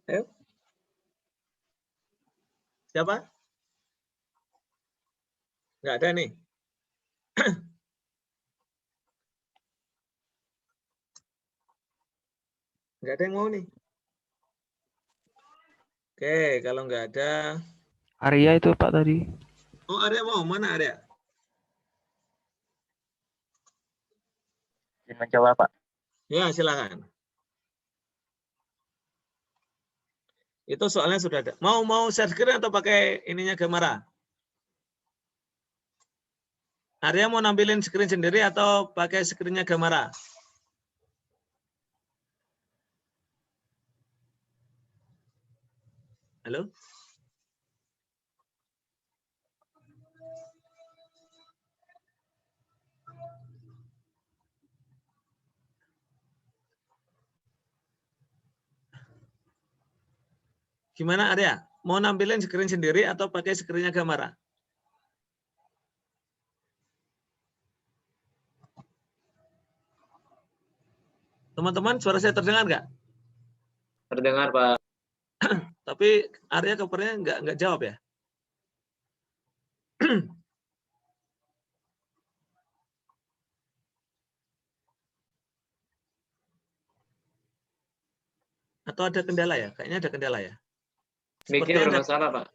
Ayo. Siapa? Nggak ada nih. Nggak ada yang mau nih. Oke, kalau nggak ada. Arya itu Pak tadi. Oh, Arya mau. Mana Arya? Mencoba Pak. Ya, silakan. Itu soalnya sudah ada. Mau share screen atau pakai ininya Gamara? Arya mau nampilin screen sendiri atau pakai screen-nya Gamara? Halo? Gimana Arya? Mau nampilin screen sendiri atau pakai screen-nya Gamara? Teman-teman, suara saya terdengar nggak? Terdengar, Pak. Tapi Arya kabarnya nggak jawab ya? Atau ada kendala ya? Kayaknya ada kendala ya. Mic-nya bermasalah, Pak.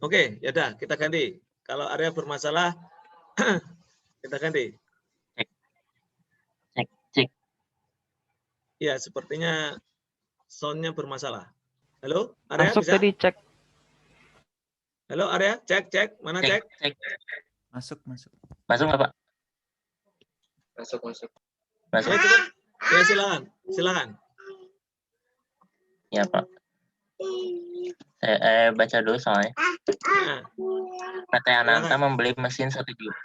Oke, ya udah kita ganti. Kalau Arya bermasalah, kita ganti. Cek. Ya, sepertinya sound-nya bermasalah. Halo, Arya Masuk bisa? tadi cek. Halo Arya, cek. Mana cek? Masuk. Masuk nggak Pak? Masuk. Ya, coba. Ya, silakan. Ya Pak. Saya baca dulu soalnya. PT Ananta membeli mesin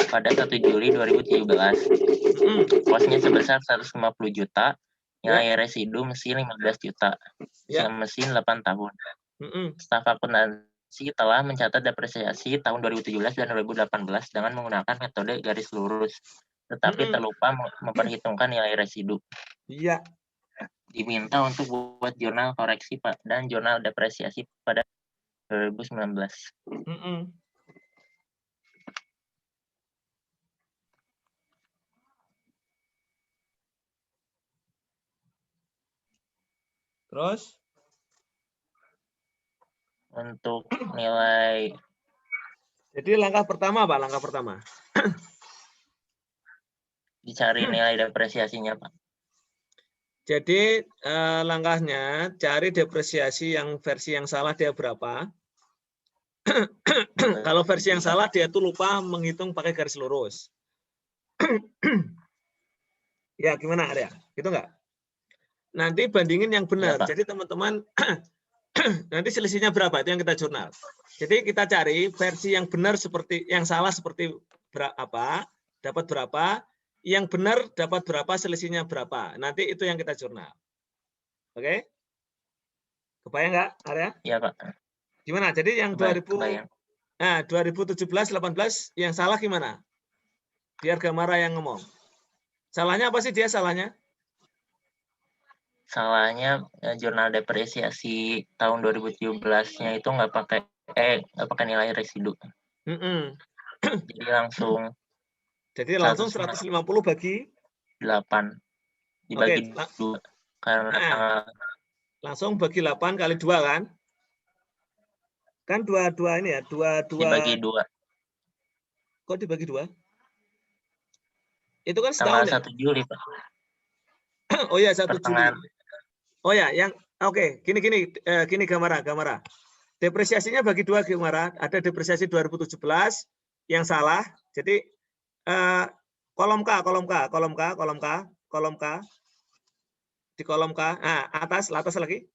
pada 1 Juli 2017. Kosnya sebesar 150 juta, nilai residu mesin 15 juta. Usia mesin 8 tahun. Staf akuntansi telah mencatat depresiasi tahun 2017 dan 2018 dengan menggunakan metode garis lurus, tetapi terlupa memperhitungkan nilai residu. Iya. Diminta untuk buat jurnal koreksi Pak dan jurnal depresiasi pada 2019. Terus? Untuk nilai. Jadi langkah pertama Pak, langkah pertama. Dicari nilai depresiasinya Pak. Jadi langkahnya cari depresiasi yang versi yang salah dia berapa. Kalau versi yang salah dia tuh lupa menghitung pakai garis lurus. Ya gimana Arya? Gitu nggak? Nanti bandingin yang benar. Jadi teman-teman nanti selisihnya berapa itu yang kita jurnal. Jadi kita cari versi yang benar seperti yang salah seperti apa, dapat berapa. Yang benar dapat berapa, selisihnya berapa. Nanti itu yang kita jurnal. Oke? Kebayang nggak, Arya? Iya, Pak. Gimana? Jadi yang 2017-18 yang salah gimana? Biar Gamara yang ngomong. Salahnya apa sih dia salahnya? Salahnya jurnal depresiasi tahun 2017-nya itu nggak pakai nilai residu. Jadi langsung 150 bagi 8 dibagi 2 karena langsung bagi 8 kali 2 kan? Kan 2 ini ya, 2 dibagi 2. Kok dibagi 2? Itu kan tanggal setahun 1 Juli, Pak. Oh ya, 1 Juli. Oh ya, yang oke, gini Gamara. Depresiasinya bagi 2 Gamara, ada depresiasi 2017 yang salah. Jadi kolom K. Di kolom K. Nah, atas lagi.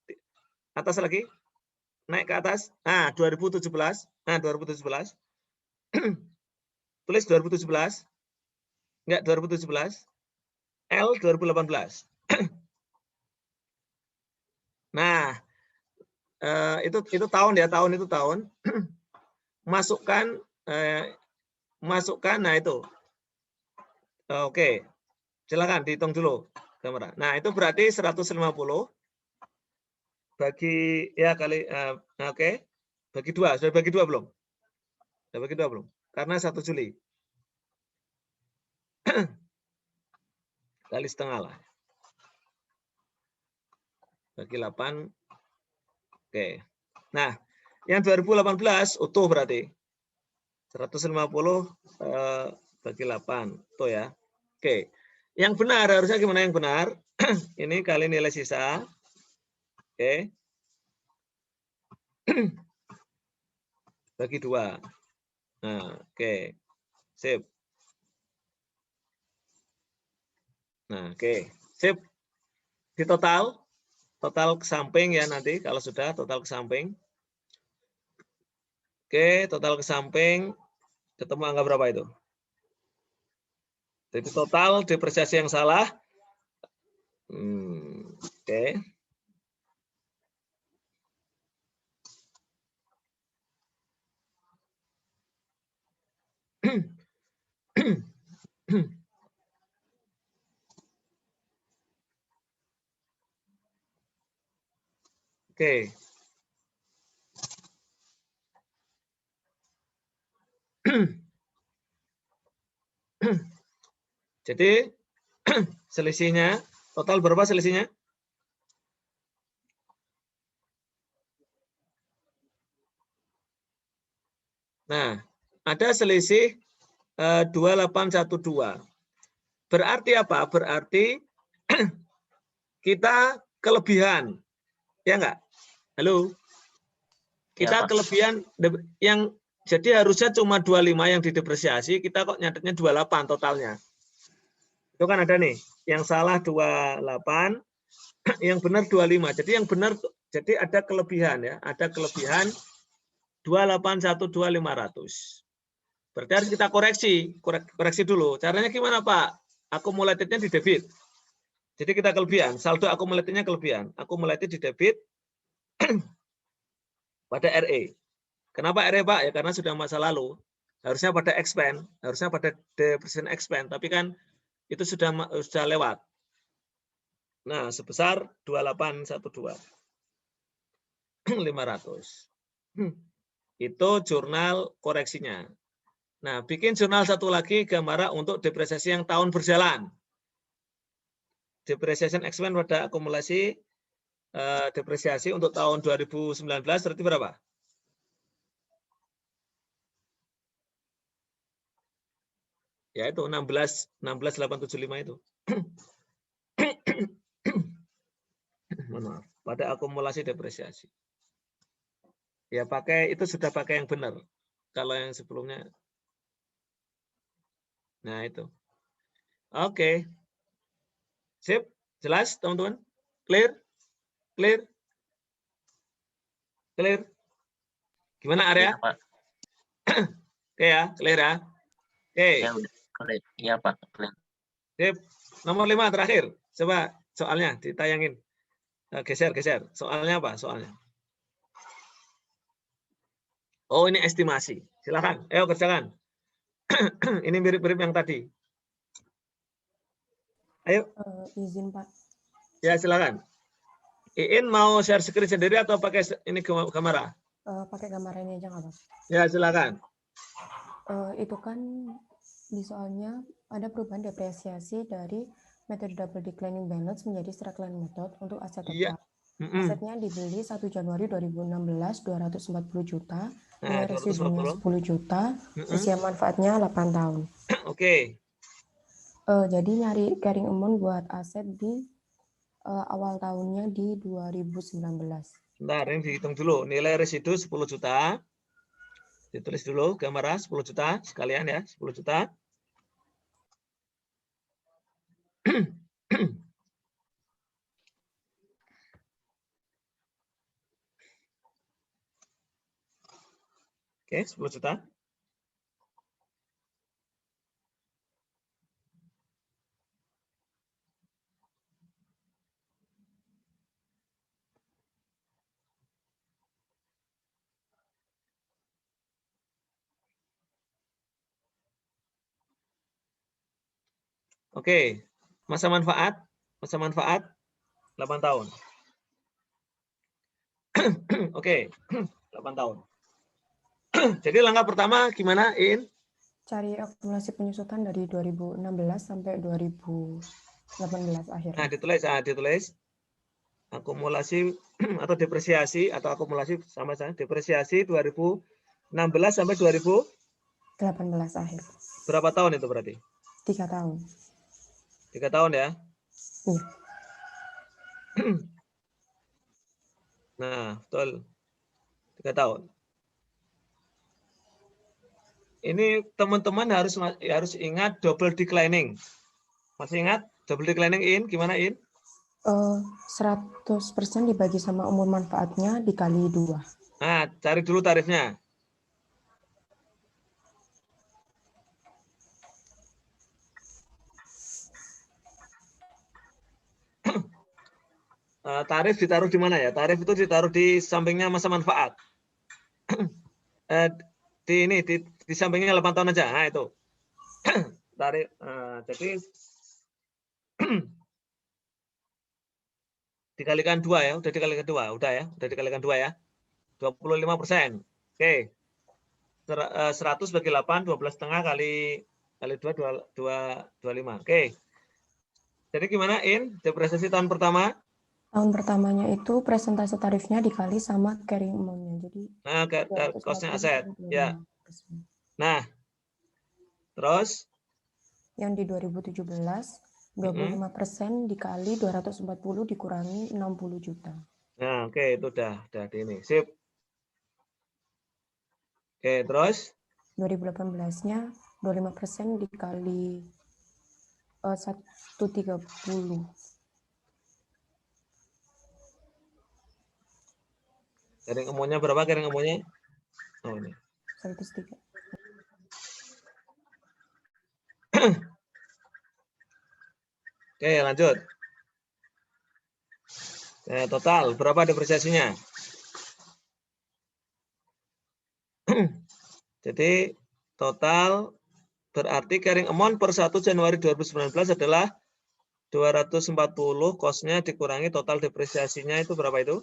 Naik ke atas. Nah, 2017. Tulis 2017. Enggak, 2017. L 2018. Nah, itu tahun ya, tahun. Masukkan nah itu. Oke, silakan dihitung dulu kamera. Nah, itu berarti 150 bagi ya kali oke. Bagi 2, sudah bagi 2 belum? Sudah bagi 2 belum? Karena 1 Juli. Kali setengah lah. Bagi 8. Oke. Nah, yang 2018 utuh berarti. 150 bagi 8. Tuh ya. Oke. Yang benar harusnya gimana yang benar? Ini kali nilai sisa. Oke. Bagi 2. Nah, oke. Sip. Nah, oke. Sip. Di total ke samping ya nanti kalau sudah total ke samping. Oke, total ke samping ketemu angka berapa itu? Jadi total depresiasi yang salah. Oke. Oke. Jadi selisihnya total berapa selisihnya? Nah, ada selisih 2812. Berarti apa? Berarti kita kelebihan. Ya enggak? Halo? Kita kelebihan yang jadi harusnya cuma 25 yang didepresiasi, kita kok nyatetnya 28 totalnya. Itu kan ada nih, yang salah 28, yang benar 25. Jadi yang benar, jadi ada kelebihan ya, ada kelebihan 2812500. Berarti harus kita koreksi dulu. Caranya gimana Pak? Akumulatifnya di debit. Jadi kita kelebihan, saldo akumulatifnya kelebihan. Akumulatif di debit pada RE. Kenapa RE Pak? Ya karena sudah masa lalu. Harusnya pada expand, harusnya pada depreciation expand, tapi kan itu sudah lewat. Nah, sebesar 2812. 500. Itu jurnal koreksinya. Nah, bikin jurnal satu lagi gambaran untuk depresiasi yang tahun berjalan. Depreciation expense pada akumulasi depresiasi untuk tahun 2019 berarti berapa? Ya itu 16875 itu. Maaf, pada akumulasi depresiasi. Ya pakai itu sudah pakai yang benar. Kalau yang sebelumnya. Nah itu. Oke. Sip, jelas teman-teman? Clear? Clear? Clear? Gimana area? Iya, Pak. Oke ya, clear ya. Oke. Ya udah. Iya, Pak. Clear. Sip. Nomor 5 terakhir. Coba soalnya ditayangin. Geser. Soalnya apa? Soalnya. Oh, ini estimasi. Silakan. Ayo kerjakan. Ini mirip-mirip yang tadi. Ayo. Izin, Pak. Ya, silakan. Iin mau share screen sendiri atau pakai ini kamera? Pakai gambar ini aja nggak, Pak? Ya, silakan. Itu kan di soalnya ada perubahan depresiasi dari metode double declining balance menjadi straight line method untuk aset tetap. Asetnya dibeli 1 Januari 2016 240 juta, nilai residunya 10 juta, usia manfaatnya 8 tahun. Oke. Jadi nyari carrying amount buat aset di awal tahunnya di 2019. Bentar, ini dihitung dulu. Nilai residu 10 juta. Ditulis dulu gambar 10 juta sekalian ya, 10 juta. Oke, 10 juta. Oke, masa manfaat 8 tahun. Oke, 8 tahun. Jadi langkah pertama gimana, In? Cari akumulasi penyusutan dari 2016 sampai 2018 akhir. Nah, ditulis. Akumulasi atau depresiasi atau akumulasi sama saja. Depresiasi 2016 sampai 2018 akhir. Berapa tahun itu berarti? 3 tahun. 3 tahun ya? Iya. Nah, betul. 3 tahun. Ini teman-teman harus ingat double declining. Masih ingat double declining, In? Gimana, In? 100% dibagi sama umur manfaatnya dikali 2. Nah, cari dulu tarifnya. Tarif ditaruh di mana ya? Tarif itu ditaruh di sampingnya masa manfaat. Di sampingnya 8 tahun aja. Nah, itu. Tarif. Jadi dikalikan 2 ya. Udah dikalikan 2. Udah ya. Udah dikalikan 2 ya. 25%. Oke. 100 bagi 8, 12,5 kali 2, 25. Oke. Jadi gimana, In? Depresiasi tahun pertama? Tahun pertamanya itu presentase tarifnya dikali sama carrying amount-nya. Jadi cost-nya aset. Ya. Nah, terus? Yang di 2017, 25% dikali 240 dikurangi 60 juta. Nah, oke, itu udah di ini. Sip. Oke, terus? 2018-nya 25% dikali 130. Carrying amount-nya berapa carrying amount-nya? Oh, ini. 103. Oke, lanjut. Total, berapa depresiasinya? Jadi, total berarti carrying amount per 1 Januari 2019 adalah 240, cost-nya dikurangi total depresiasinya itu berapa itu?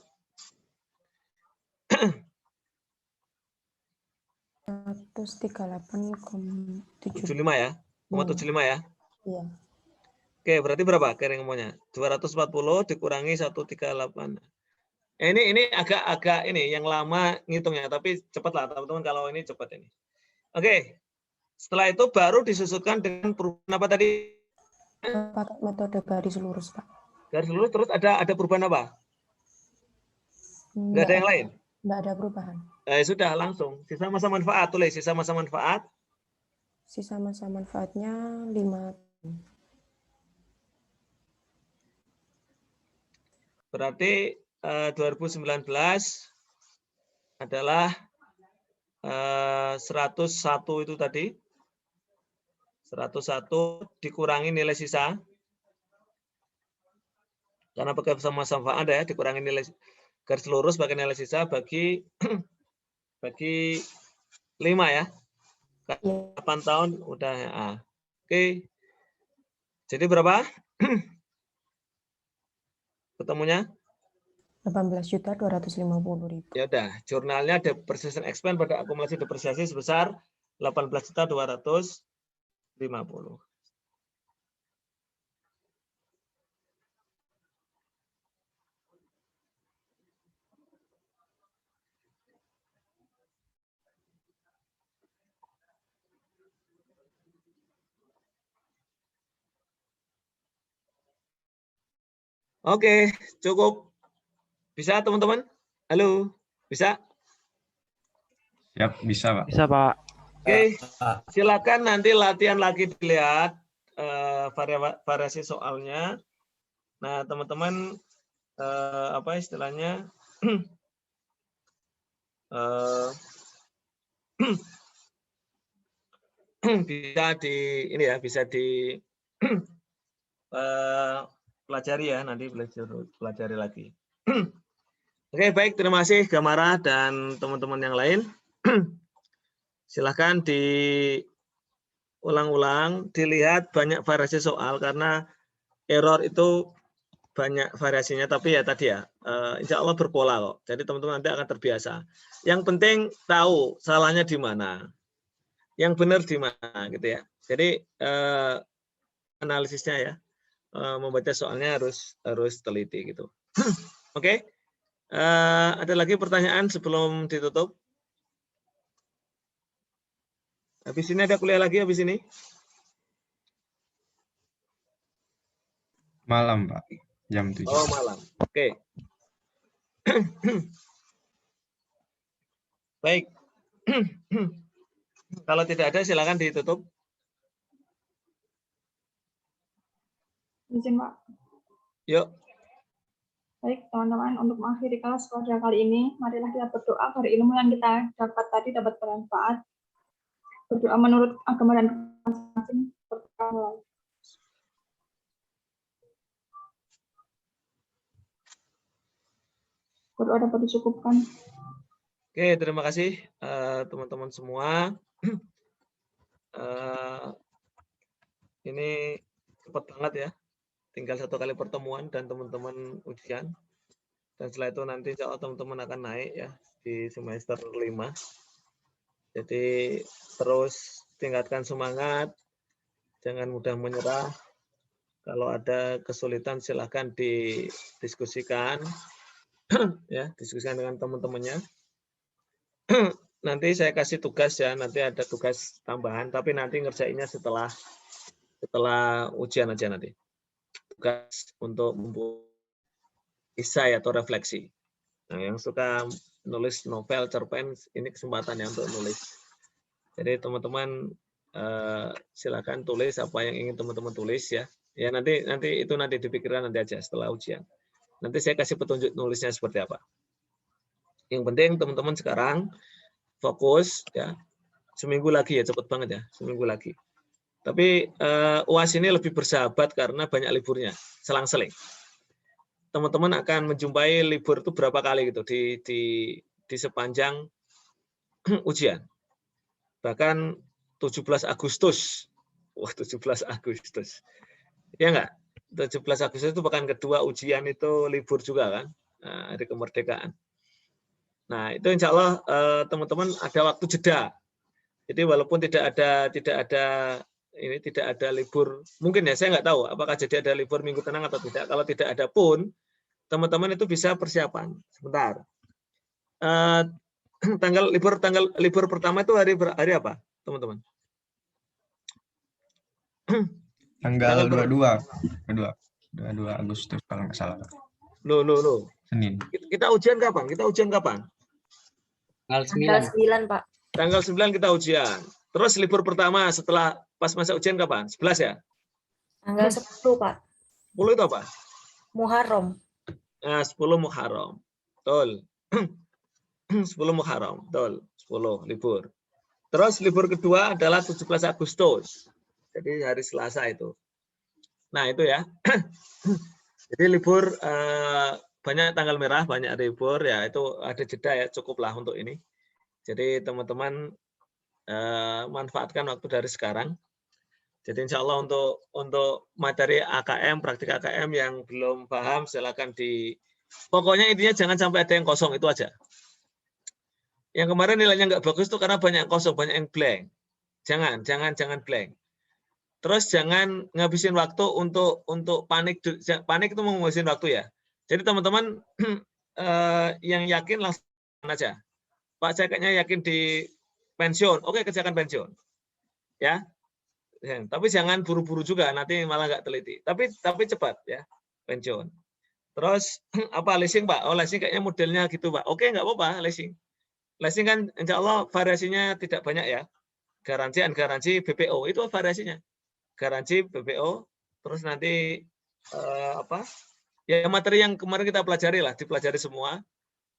138,75 ya? 75 ya? Iya. Oke, berarti berapa carrying amount-nya? 240 dikurangi 138. Ini agak ini yang lama ngitungnya, tapi cepat lah teman-teman kalau ini cepat ini. Oke. Setelah itu baru disusutkan dengan perubahan apa tadi? Pakai metode garis lurus, Pak. Garis lurus terus ada perubahan apa? Nggak ada yang lain? Nggak ada perubahan. Sudah langsung. Sisa masa manfaat, tulis sisa masa manfaat. Sisa masa manfaatnya 5. Berarti 2019 adalah 101 itu tadi. 101 dikurangi nilai sisa. Karena pakai masa manfaat ya, dikurangi nilai garis lurus pakai nilai sisa bagi 5 ya. 8 tahun udah ya. Oke. Jadi berapa? Ketemunya? 18.250.000. Ya udah, jurnalnya depreciation expense pada akumulasi depresiasi sebesar 18.250.000. Oke, cukup. Bisa teman-teman? Halo, bisa? Siap, bisa Pak. Bisa Pak. Oke, silakan nanti latihan lagi dilihat variasi soalnya. Nah, teman-teman apa istilahnya? Bisa di pelajari ya, nanti pelajari lagi. Oke, baik, terima kasih Gamara dan teman-teman yang lain. Silahkan ulang-ulang, dilihat banyak variasi soal karena error itu banyak variasinya, tapi ya tadi ya, insya Allah berpola kok. Jadi teman-teman nanti akan terbiasa. Yang penting tahu salahnya di mana, yang benar di mana, gitu ya. Jadi analisisnya ya, membaca soalnya harus teliti gitu. Oke, ada lagi pertanyaan sebelum ditutup? Habis ini ada kuliah lagi habis ini? Malam, Pak. Jam 7. Oh, malam. Oke. Baik. Kalau tidak ada, silakan ditutup. Izin, Pak. Yuk. Baik, teman-teman, untuk mengakhiri kelas pada kali ini, marilah kita berdoa agar ilmu yang kita dapat tadi dapat bermanfaat. Berdoa menurut agama dan masing-masing. Berdoa dapat dicukupkan. Oke, terima kasih teman-teman semua. Ini cepat banget ya. Tinggal 1 kali pertemuan dan teman-teman ujian. Dan setelah itu nanti insya Allah teman-teman akan naik ya di semester 5. Jadi terus tingkatkan semangat, jangan mudah menyerah. Kalau ada kesulitan silahkan didiskusikan, ya diskusikan dengan teman-temannya. Nanti saya kasih tugas ya, nanti ada tugas tambahan, tapi nanti ngerjainnya setelah ujian aja nanti. Tugas untuk membuat isai atau refleksi. Nah, yang suka nulis novel, cerpen, ini kesempatannya untuk nulis. Jadi teman-teman silakan tulis apa yang ingin teman-teman tulis ya. Ya nanti itu dipikirkan nanti aja setelah ujian. Nanti saya kasih petunjuk nulisnya seperti apa. Yang penting teman-teman sekarang fokus ya. Seminggu lagi ya, cepet banget ya, seminggu lagi. Tapi UAS ini lebih bersahabat karena banyak liburnya, selang-seling. Teman-teman akan menjumpai libur itu berapa kali gitu di sepanjang ujian. Bahkan 17 Agustus. Wah, 17 Agustus. Ya enggak? 17 Agustus itu pekan kedua ujian itu libur juga kan? Nah, hari kemerdekaan. Nah, itu insya Allah teman-teman ada waktu jeda. Jadi walaupun tidak ada libur, mungkin ya saya nggak tahu apakah jadi ada libur minggu tenang atau tidak. Kalau tidak ada pun, teman-teman itu bisa persiapan. Sebentar. Libur pertama itu hari apa, teman-teman? Tanggal 22 Agustus kalau nggak salah. Loh. Senin. Kita ujian kapan? Tanggal 9, Pak. Tanggal 9 kita ujian. Terus libur pertama setelah pas masa ujian kapan? 11 ya? Tanggal 10, Pak. 10 itu apa? Muharram. Nah, 10 Muharram. Betul. 10 Muharram. Betul. 10 libur. Terus libur kedua adalah 17 Agustus. Jadi hari Selasa itu. Nah, itu ya. Jadi libur banyak tanggal merah, banyak libur ya, itu ada jeda ya, cukuplah untuk ini. Jadi teman-teman manfaatkan waktu dari sekarang. Jadi insya Allah untuk materi AKM, praktik AKM yang belum paham silakan pokoknya intinya jangan sampai ada yang kosong, itu aja. Yang kemarin nilainya nggak bagus tuh karena banyak yang kosong, banyak yang blank. Jangan blank. Terus jangan ngabisin waktu untuk panik itu menghabisin waktu ya. Jadi teman-teman yang yakin langsung aja. Pak, saya kayaknya yakin di pensiun. Oke, kerjakan pensiun. Ya. Tapi jangan buru-buru juga, nanti malah nggak teliti. Tapi cepat ya, pensiun. Terus apa leasing, Pak? Oh, leasing kayaknya modelnya gitu, Pak. Oke, nggak apa-apa leasing. Leasing kan insya Allah variasinya tidak banyak ya. Garansi BPO itu variasinya. Garansi BPO, terus nanti ya materi yang kemarin kita pelajari lah, dipelajari semua,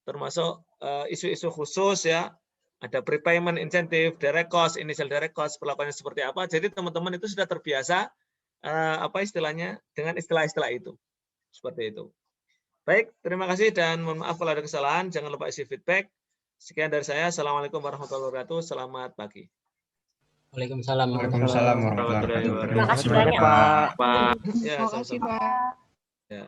termasuk isu-isu khusus ya, ada prepayment insentif, direct cost, initial direct cost, perlakuannya seperti apa. Jadi teman-teman itu sudah terbiasa istilahnya dengan istilah-istilah itu, seperti itu. Baik, terima kasih dan mohon maaf kalau ada kesalahan. Jangan lupa isi feedback. Sekian dari saya. Assalamualaikum warahmatullahi wabarakatuh. Selamat pagi. Waalaikumsalam. Waalaikumsalam warahmatullahi wabarakatuh. Terima kasih banyak, Pak. Ya, Terima kasih, sama-sama. Pak. Ya.